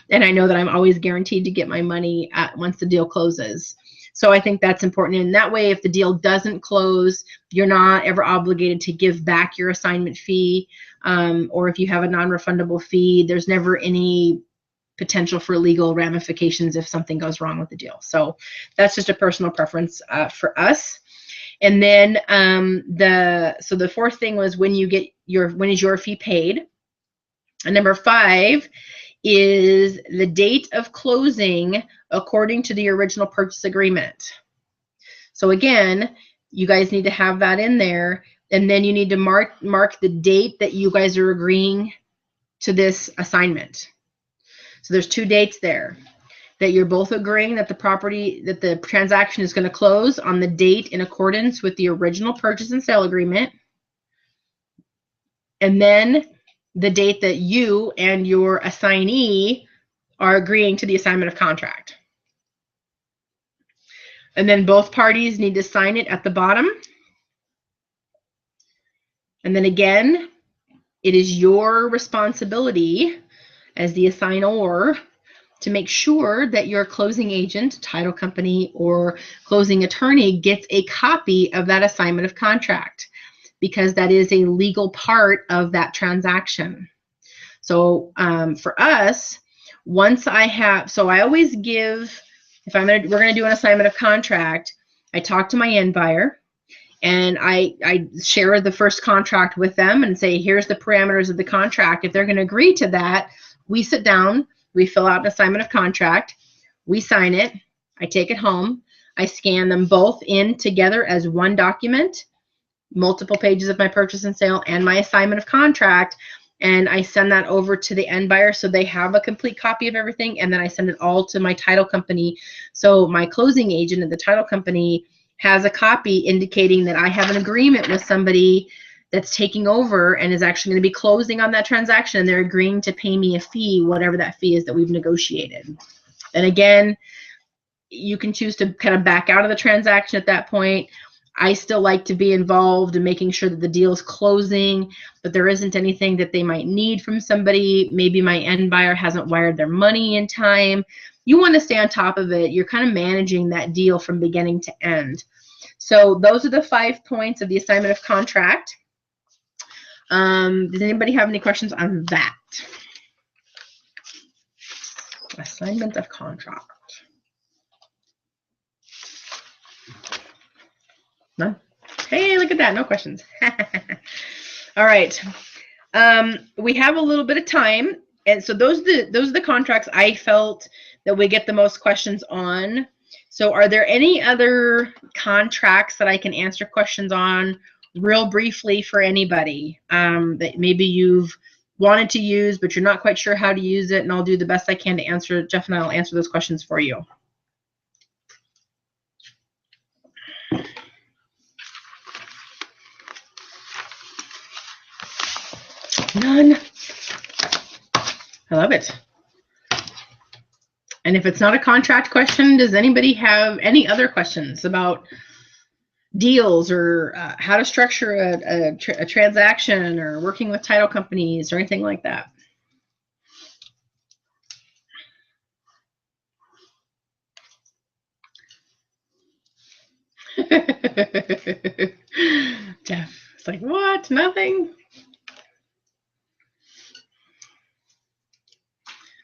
And I know that I'm always guaranteed to get my money once the deal closes. So I think that's important. And that way, if the deal doesn't close, you're not ever obligated to give back your assignment fee. Or if you have a non-refundable fee, there's never any potential for legal ramifications if something goes wrong with the deal. So that's just a personal preference for us. And then the fourth thing was when is your fee paid? And number 5 is the date of closing according to the original purchase agreement. So again, you guys need to have that in there, and then you need to mark the date that you guys are agreeing to this assignment. So there's 2 dates there, that you're both agreeing that the transaction is going to close on the date in accordance with the original purchase and sale agreement, and then the date that you and your assignee are agreeing to the assignment of contract. And then both parties need to sign it at the bottom. And then again, it is your responsibility as the assignor to make sure that your closing agent, title company, or closing attorney gets a copy of that assignment of contract, because that is a legal part of that transaction. So for us, once I always give, if we're going to do an assignment of contract, I talk to my end buyer, and I share the first contract with them and say, here's the parameters of the contract. If they're going to agree to that, we sit down, we fill out an assignment of contract, we sign it, I take it home, I scan them both in together as one document, multiple pages of my purchase and sale and my assignment of contract, and I send that over to the end buyer so they have a complete copy of everything, and then I send it all to my title company. So my closing agent at the title company has a copy indicating that I have an agreement with somebody that's taking over and is actually going to be closing on that transaction, and they're agreeing to pay me a fee, whatever that fee is that we've negotiated. And again, you can choose to kind of back out of the transaction at that point. I still like to be involved in making sure that the deal is closing, but there isn't anything that they might need from somebody. Maybe my end buyer hasn't wired their money in time. You want to stay on top of it. You're kind of managing that deal from beginning to end. So those are the 5 points of the assignment of contract. Does anybody have any questions on that? Assignment of contract. None? Hey, look at that. No questions. All right. We have a little bit of time. And so those are the contracts I felt that we get the most questions on. So are there any other contracts that I can answer questions on real briefly for anybody that maybe you've wanted to use, but you're not quite sure how to use it? And I'll do the best I can to answer. Jeff and I will answer those questions for you. None. I love it. And if it's not a contract question, does anybody have any other questions about deals or how to structure a transaction or working with title companies or anything like that? Jeff, it's like, what? Nothing?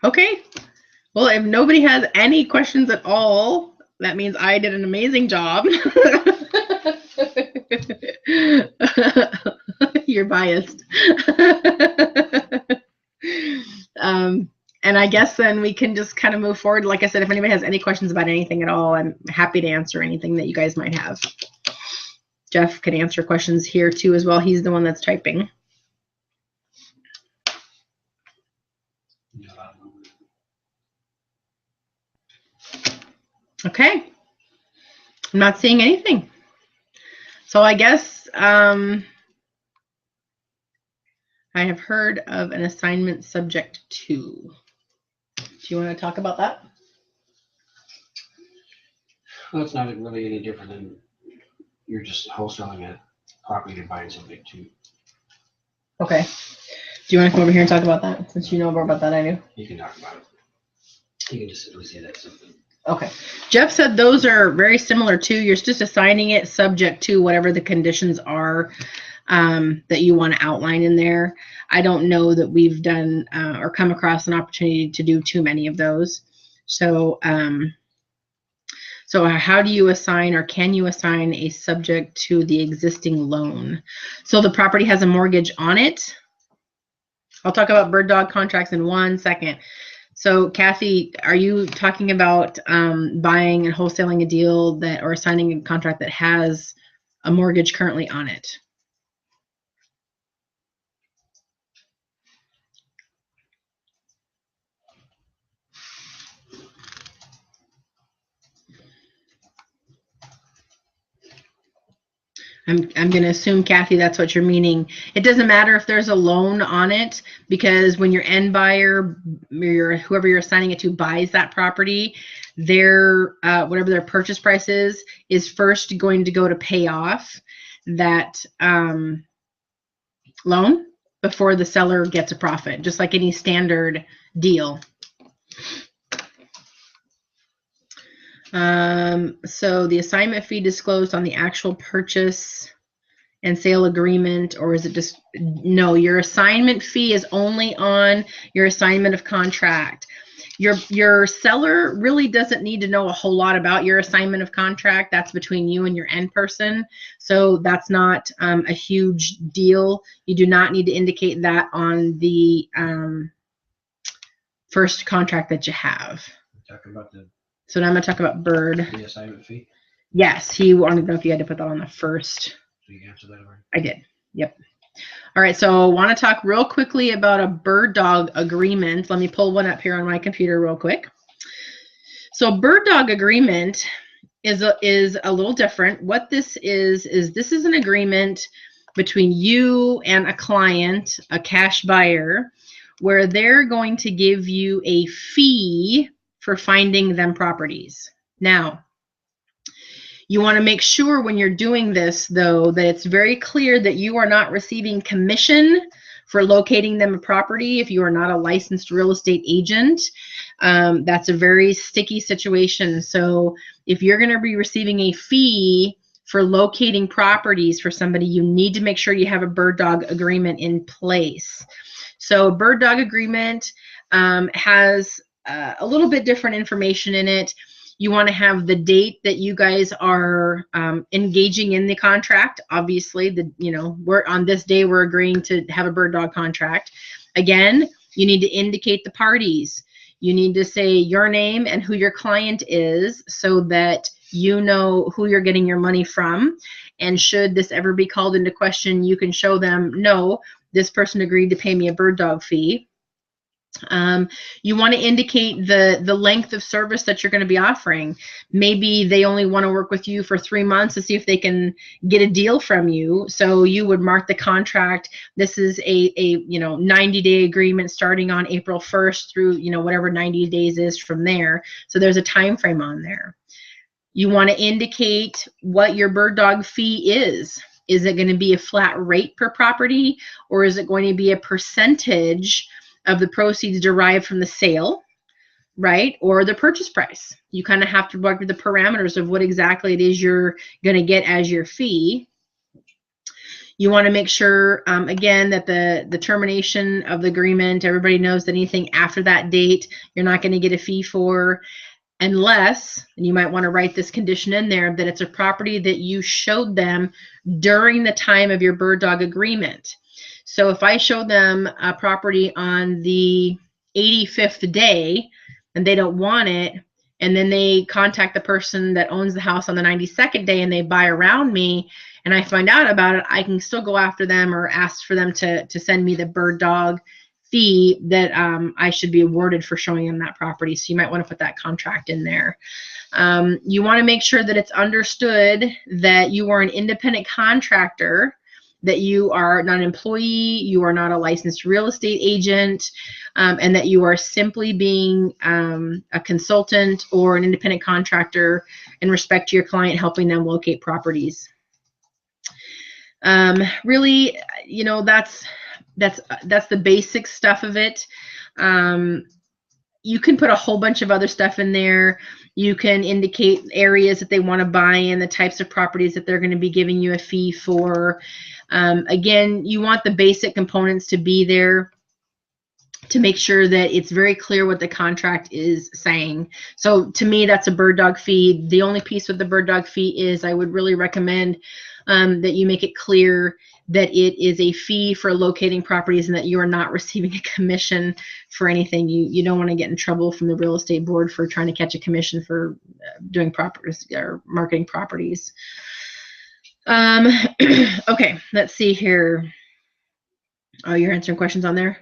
Okay. Well, if nobody has any questions at all, that means I did an amazing job. You're biased. And I guess then we can just kind of move forward. Like I said, if anybody has any questions about anything at all, I'm happy to answer anything that you guys might have. Jeff can answer questions here too as well. He's the one that's typing. Okay. I'm not seeing anything. So I guess I have heard of an assignment subject to. Do you want to talk about that? Well, it's not really any different than you're just wholesaling a property and buying something too. Okay. Do you want to come over here and talk about that? Since you know more about that, I do. You can talk about it. You can just simply say that's something. Okay. Jeff said those are very similar too. You're just assigning it subject to whatever the conditions are that you want to outline in there. I don't know that we've done or come across an opportunity to do too many of those. So, so how do you assign, or can you assign a subject to the existing loan? So the property has a mortgage on it. I'll talk about bird dog contracts in 1 second. So Kathy, are you talking about buying and wholesaling a deal that, or signing a contract that has a mortgage currently on it? I'm going to assume, Kathy, that's what you're meaning. It doesn't matter if there's a loan on it, because when your end buyer, whoever you're assigning it to, buys that property, their whatever their purchase price is first going to go to pay off that loan before the seller gets a profit, just like any standard deal. So the assignment fee disclosed on the actual purchase and sale agreement, or is it just, no, your assignment fee is only on your assignment of contract. Your seller really doesn't need to know a whole lot about your assignment of contract. That's between you and your end person. So that's not a huge deal. You do not need to indicate that on the first contract that you have. We're talking about so now I'm going to talk about bird. The assignment fee? Yes, he wanted to know if you had to put that on the first. So you answered that already? I did. Yep. All right, so I want to talk real quickly about a bird dog agreement. Let me pull one up here on my computer real quick. So bird dog agreement is a little different. What this is an agreement between you and a client, a cash buyer, where they're going to give you a fee for finding them properties. Now, you want to make sure when you're doing this, though, that it's very clear that you are not receiving commission for locating them a property if you are not a licensed real estate agent. That's a very sticky situation. So if you're going to be receiving a fee for locating properties for somebody, you need to make sure you have a bird dog agreement in place. So a bird dog agreement has a little bit different information in it. You want to have the date that you guys are engaging in the contract. Obviously, we're on this day, we're agreeing to have a bird dog contract. Again, you need to indicate the parties. You need to say your name and who your client is so that you know who you're getting your money from. And should this ever be called into question, you can show them, no, this person agreed to pay me a bird dog fee. You want to indicate the length of service that you're going to be offering. Maybe they only want to work with you for 3 months to see if they can get a deal from you. So you would mark the contract. This is a 90-day agreement starting on April 1st through whatever 90 days is from there. So there's a time frame on there. You want to indicate what your bird dog fee is. Is it going to be a flat rate per property, or is it going to be a percentage of the proceeds derived from the sale, right? Or the purchase price? You kind of have to work with the parameters of what exactly it is you're going to get as your fee. You want to make sure, again, that the termination of the agreement, everybody knows that anything after that date, you're not going to get a fee for, unless, and you might want to write this condition in there, that it's a property that you showed them during the time of your bird dog agreement. So if I show them a property on the 85th day and they don't want it, and then they contact the person that owns the house on the 92nd day and they buy around me, and I find out about it, I can still go after them or ask for them to send me the bird dog fee that I should be awarded for showing them that property. So you might want to put that contract in there. You want to make sure that it's understood that you are an independent contractor, that you are not an employee, you are not a licensed real estate agent, and that you are simply being a consultant or an independent contractor in respect to your client, helping them locate properties. Really, you know, that's the basic stuff of it. You can put a whole bunch of other stuff in there. You can indicate areas that they want to buy in, the types of properties that they're going to be giving you a fee for. Again, you want the basic components to be there to make sure that it's very clear what the contract is saying. So to me, that's a bird dog fee. The only piece with the bird dog fee is I would really recommend that you make it clear that it is a fee for locating properties and that you are not receiving a commission for anything. You don't want to get in trouble from the real estate board for trying to catch a commission for doing properties or marketing properties. Okay, let's see here. Oh, you're answering questions on there?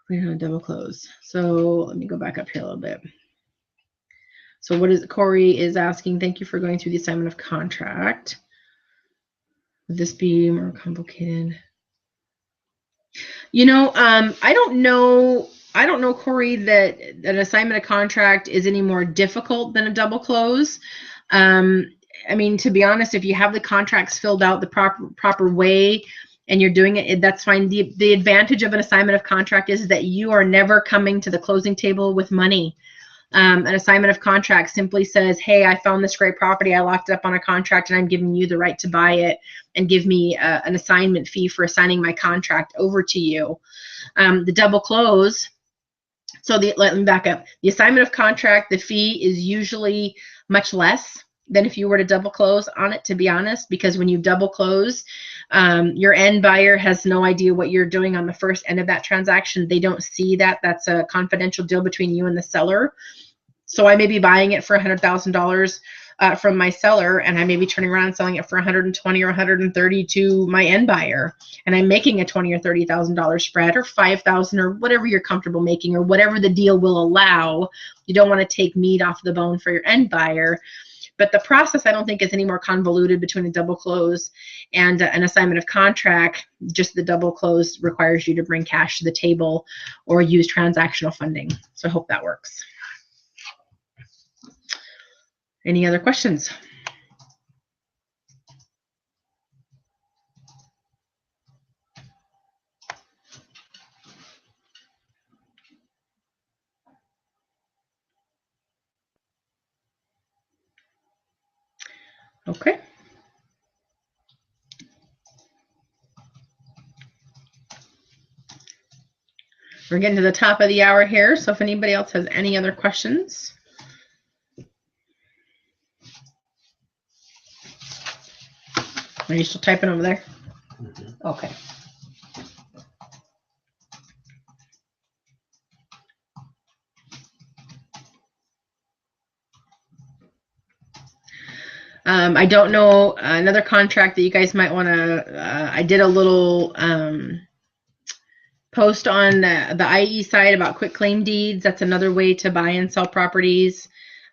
We're going to double close. So let me go back up here a little bit. So what is Corey is asking, thank you for going through the assignment of contract. Would this be more complicated? You know, I don't know, Corey, that an assignment of contract is any more difficult than a double close. I mean, to be honest, if you have the contracts filled out the proper way and you're doing it, that's fine. The advantage of an assignment of contract is that you are never coming to the closing table with money. An assignment of contract simply says, hey, I found this great property, I locked it up on a contract, and I'm giving you the right to buy it and give me an assignment fee for assigning my contract over to you. The double close, so let me back up. The assignment of contract, the fee is usually much less than if you were to double close on it, to be honest, because when you double close, your end buyer has no idea what you're doing on the first end of that transaction. They don't see that. That's a confidential deal between you and the seller. So I may be buying it for $100,000 from my seller, and I may be turning around and selling it for 120 or 130 to my end buyer, and I'm making a $20,000 or $30,000 spread, or $5,000, or whatever you're comfortable making, or whatever the deal will allow. You don't want to take meat off the bone for your end buyer. But the process, I don't think, is any more convoluted between a double close and an assignment of contract. Just the double close requires you to bring cash to the table or use transactional funding. So I hope that works. Any other questions? Okay. We're getting to the top of the hour here, so if anybody else has any other questions. Are you still typing over there? Mm-hmm. Okay. I don't know, another contract that you guys might want to, I did a little post on the IE side about quitclaim deeds. That's another way to buy and sell properties.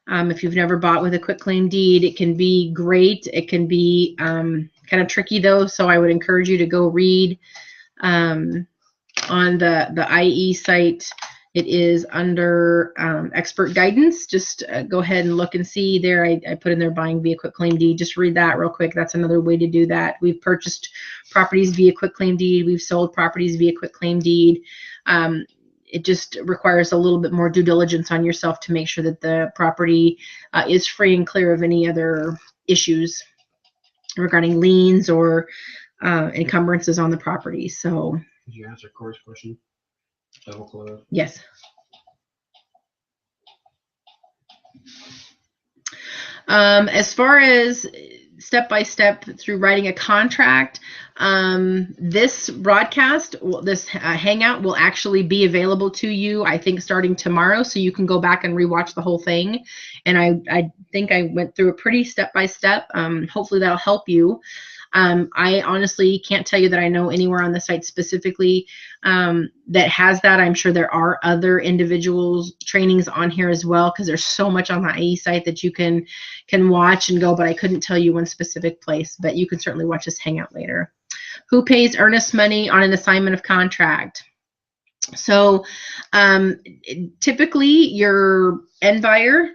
If you've never bought with a quitclaim deed, it can be great. It can be kind of tricky though, so I would encourage you to go read on the IE site. It is under expert guidance. Just go ahead and look and see there. I put in there buying via quitclaim deed. Just read that real quick. That's another way to do that. We've purchased properties via quitclaim deed. We've sold properties via quitclaim deed. It just requires a little bit more due diligence on yourself to make sure that the property is free and clear of any other issues regarding liens or encumbrances on the property. So, did you answer Corey's question? Double close? Yes. As far as step by step through writing a contract. This broadcast, this hangout will actually be available to you, I think, starting tomorrow, so you can go back and rewatch the whole thing. And I think I went through it pretty step by step. Hopefully that'll help you. I honestly can't tell you that I know anywhere on the site specifically that has that. I'm sure there are other individuals trainings on here as well, because there's so much on the IE site that you can watch and go, but I couldn't tell you one specific place, but you can certainly watch this hangout later. Who pays earnest money on an assignment of contract? So typically your end buyer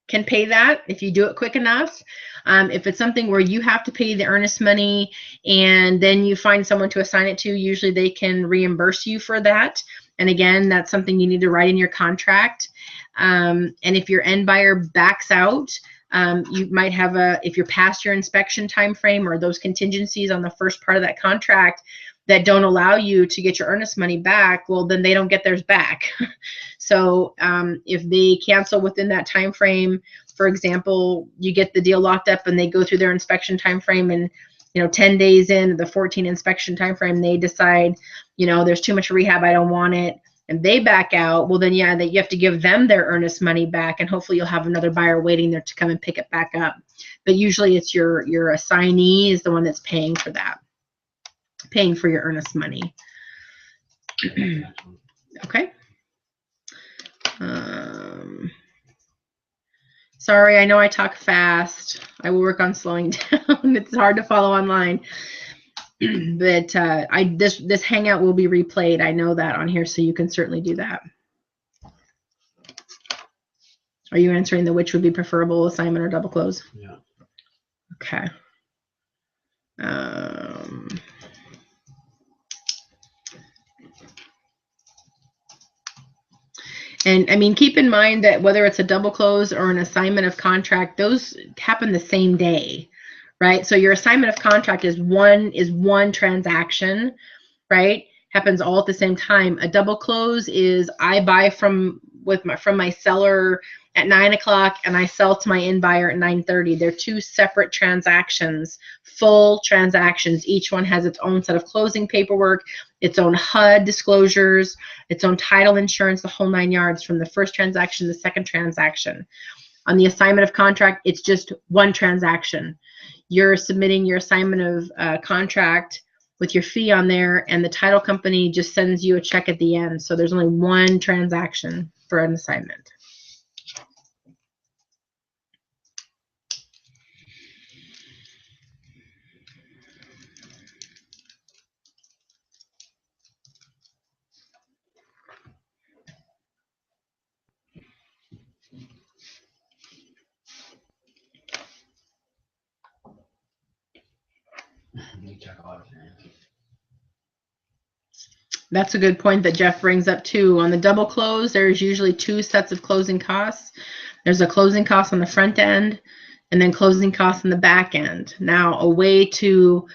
can pay that if you do it quick enough. If it's something where you have to pay the earnest money and then you find someone to assign it to, usually they can reimburse you for that. And again, that's something you need to write in your contract. And if your end buyer backs out, you might have if you're past your inspection time frame or those contingencies on the first part of that contract that don't allow you to get your earnest money back, well, then they don't get theirs back. So if they cancel within that time frame, for example, you get the deal locked up and they go through their inspection time frame, and 10 days in the 14 inspection time frame, they decide, there's too much rehab, I don't want it, and they back out, well then yeah, that you have to give them their earnest money back, and hopefully you'll have another buyer waiting there to come and pick it back up. But usually it's your assignee is the one that's paying for that, paying for your earnest money. Okay. Sorry, I know I talk fast. I will work on slowing down. It's hard to follow online. But this hangout will be replayed. I know that on here, so you can certainly do that. Are you answering the which would be preferable, assignment or double close? Yeah. Okay. And I mean, keep in mind that whether it's a double close or an assignment of contract, those happen the same day, right? So your assignment of contract is one transaction, right? Happens all at the same time. A double close is I buy from my seller at 9 o'clock and I sell to my end buyer at 9:30. They're two separate transactions, full transactions. Each one has its own set of closing paperwork, its own HUD disclosures, its own title insurance, the whole 9 yards, from the first transaction to the second transaction. On the assignment of contract, it's just one transaction. You're submitting your assignment of contract with your fee on there, and the title company just sends you a check at the end. So there's only one transaction for an assignment. That's a good point that Jeff brings up too. On the double close, there's usually two sets of closing costs. There's a closing cost on the front end and then closing costs on the back end. Now, a way to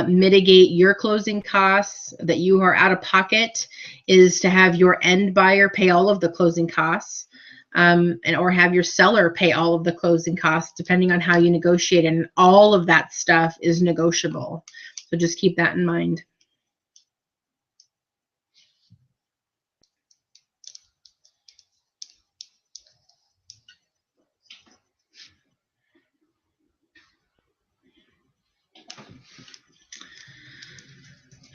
mitigate your closing costs that you are out of pocket is to have your end buyer pay all of the closing costs, or have your seller pay all of the closing costs, depending on how you negotiate. And all of that stuff is negotiable. So just keep that in mind.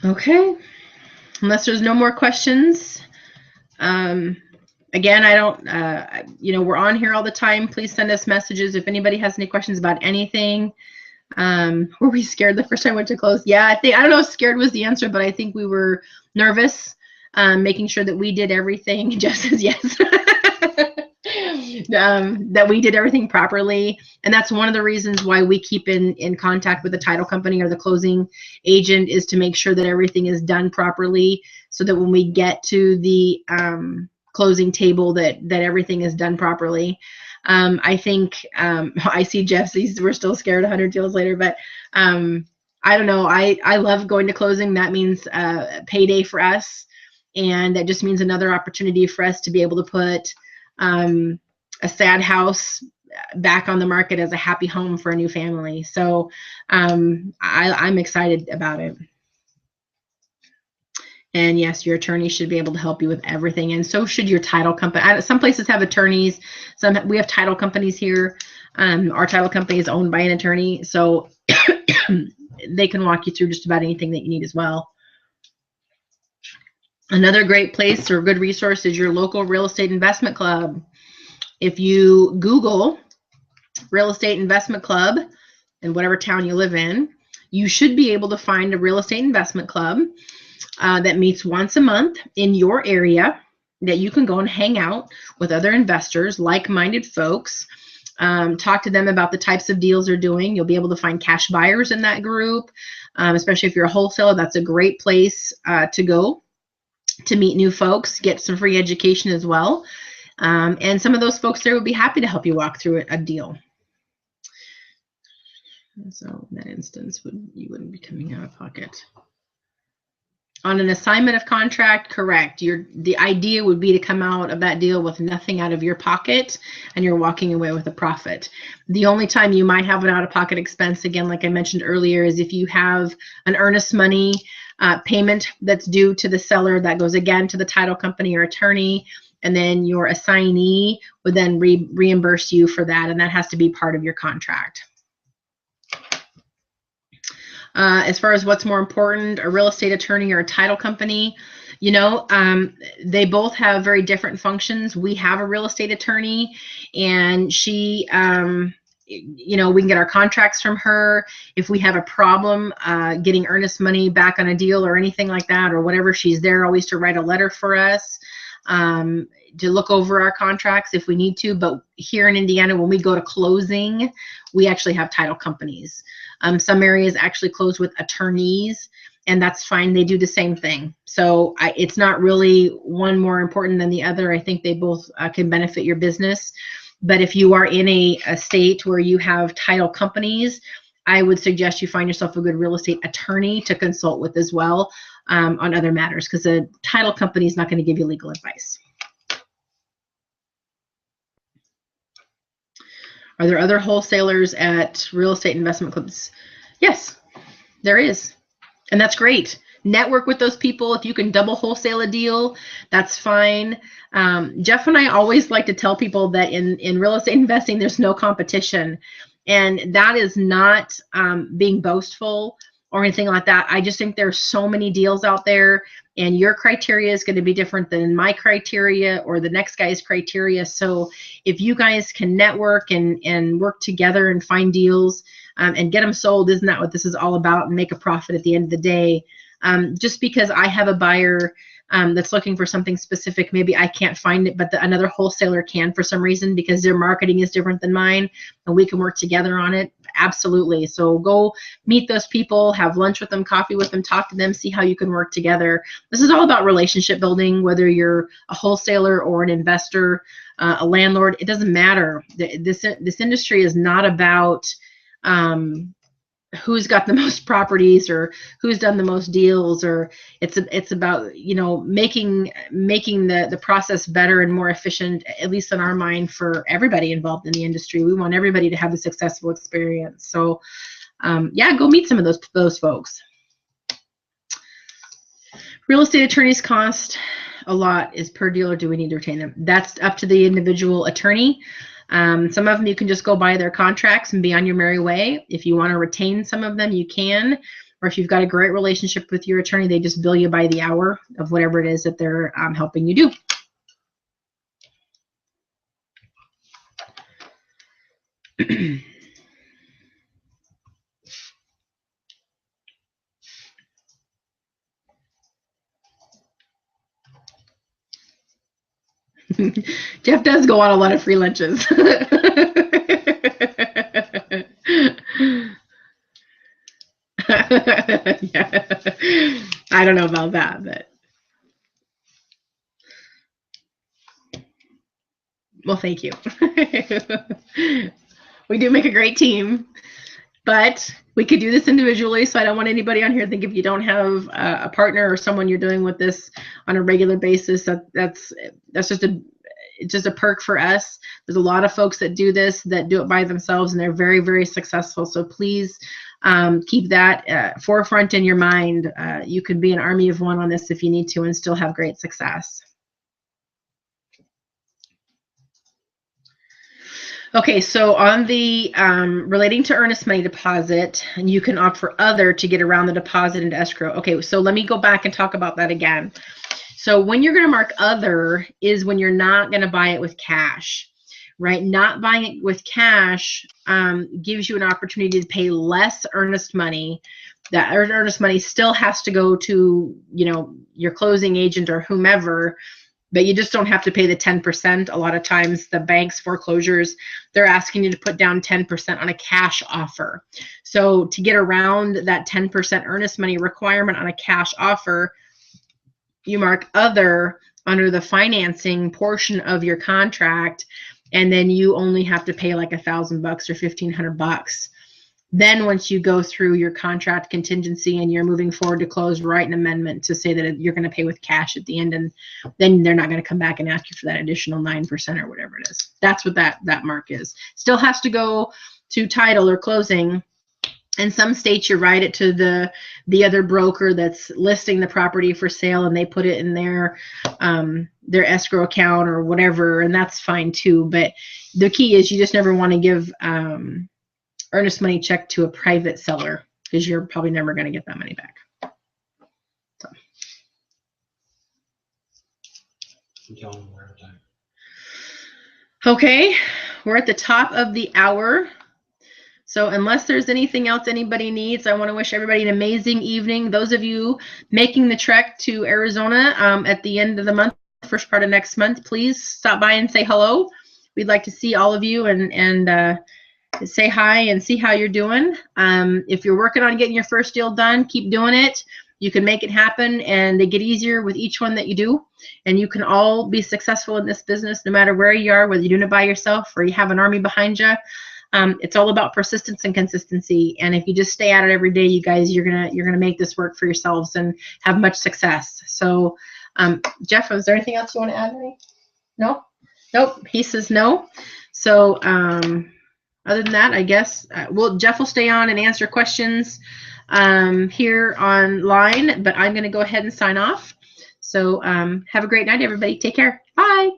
Okay, unless there's no more questions. Again, I don't, we're on here all the time. Please send us messages if anybody has any questions about anything. Were we scared the first time we went to close? Yeah, I don't know if scared was the answer, but I think we were nervous, making sure that we did everything. Jeff says yes. That we did everything properly. And that's one of the reasons why we keep in contact with the title company or the closing agent, is to make sure that everything is done properly, so that when we get to the closing table that everything is done properly. I think I see Jeff says we're still scared 100 deals later, but I don't know. I love going to closing. That means payday for us, and that just means another opportunity for us to be able to put a sad house back on the market as a happy home for a new family. So I'm excited about it. And yes, your attorney should be able to help you with everything, and so should your title company. Some places have attorneys. We have title companies here. Our title company is owned by an attorney, so they can walk you through just about anything that you need as well. Another great place or good resource is your local real estate investment club. If you Google real estate investment club in whatever town you live in, you should be able to find a real estate investment club that meets once a month in your area that you can go and hang out with other investors, like-minded folks, talk to them about the types of deals they're doing. You'll be able to find cash buyers in that group, especially if you're a wholesaler. That's a great place to go to meet new folks, get some free education as well. And some of those folks there would be happy to help you walk through a deal. So in that instance, you wouldn't be coming out of pocket. On an assignment of contract, correct. The idea would be to come out of that deal with nothing out of your pocket, and you're walking away with a profit. The only time you might have an out-of-pocket expense, again, like I mentioned earlier, is if you have an earnest money payment that's due to the seller that goes again to the title company or attorney, and then your assignee would then reimburse you for that, and that has to be part of your contract. As far as what's more important, a real estate attorney or a title company, you know, they both have very different functions. We have a real estate attorney, and she, you know, we can get our contracts from her. If we have a problem getting earnest money back on a deal or anything like that or whatever, she's there always to write a letter for us, to look over our contracts if we need to. But here in Indiana, when we go to closing, we actually have title companies. Some areas actually close with attorneys, and that's fine. They do the same thing. So it's not really one more important than the other. I think they both can benefit your business. But if you are in a state where you have title companies, I would suggest you find yourself a good real estate attorney to consult with as well on other matters, because a title company is not going to give you legal advice. Are there other wholesalers at real estate investment clubs? Yes, there is. And that's great. Network with those people. If you can double wholesale a deal, that's fine. Jeff and I always like to tell people that in real estate investing, there's no competition. And that is not being boastful or anything like that. I just think there's so many deals out there, and your criteria is going to be different than my criteria or the next guy's criteria. So if you guys can network and work together and find deals and get them sold, isn't that what this is all about, and make a profit at the end of the day? Just because I have a buyer that's looking for something specific, maybe I can't find it, but another wholesaler can for some reason because their marketing is different than mine, and we can work together on it. Absolutely. So go meet those people, have lunch with them, coffee with them, talk to them, see how you can work together. This is all about relationship building, whether you're a wholesaler or an investor, a landlord, it doesn't matter. This industry is not about who's got the most properties or who's done the most deals, or it's about, you know, making the process better and more efficient, at least in our mind, for everybody involved in the industry. We want everybody to have a successful experience. So yeah, go meet some of those folks. Real estate attorneys cost a lot. Is per deal, or do we need to retain them? That's up to the individual attorney. Some of them you can just go buy their contracts and be on your merry way. If you want to retain some of them, you can. Or if you've got a great relationship with your attorney, they just bill you by the hour of whatever it is that they're helping you do. Jeff does go on a lot of free lunches. Yeah. I don't know about that, but well, thank you. We do make a great team, but we could do this individually. So I don't want anybody on here to think if you don't have a partner or someone you're doing with this on a regular basis, that's just a perk for us. There's a lot of folks that do this, that do it by themselves, and they're very, very successful. So please keep that forefront in your mind. You could be an army of one on this if you need to and still have great success. Okay, so on the relating to earnest money deposit, and you can opt for other to get around the deposit into escrow. Okay, so let me go back and talk about that again. So when you're going to mark other is when you're not going to buy it with cash, right? Not buying it with cash gives you an opportunity to pay less earnest money. That earnest money still has to go to, you know, your closing agent or whomever, but you just don't have to pay the 10%. A lot of times the banks, foreclosures, they're asking you to put down 10% on a cash offer. So to get around that 10% earnest money requirement on a cash offer, you mark other under the financing portion of your contract, and then you only have to pay like $1,000 or $1,500. Then once you go through your contract contingency and you're moving forward to close, write an amendment to say that you're going to pay with cash at the end, and then they're not going to come back and ask you for that additional 9% or whatever it is. That's what that mark is. Still has to go to title or closing. In some states, you write it to the other broker that's listing the property for sale, and they put it in their escrow account or whatever, and that's fine too. But the key is you just never want to give earnest money check to a private seller, because you're probably never going to get that money back. So. Okay, we're at the top of the hour. So unless there's anything else anybody needs, I want to wish everybody an amazing evening. Those of you making the trek to Arizona at the end of the month, first part of next month, please stop by and say hello. We'd like to see all of you and say hi and see how you're doing. If you're working on getting your first deal done, keep doing it. You can make it happen, and they get easier with each one that you do. And you can all be successful in this business no matter where you are, whether you're doing it by yourself or you have an army behind you. It's all about persistence and consistency. And if you just stay at it every day, you guys, you're gonna make this work for yourselves and have much success. So, Jeff, is there anything else you want to add to me? No? Nope. He says no. So, other than that, I guess Jeff will stay on and answer questions here online, but I'm going to go ahead and sign off. So have a great night, everybody. Take care. Bye.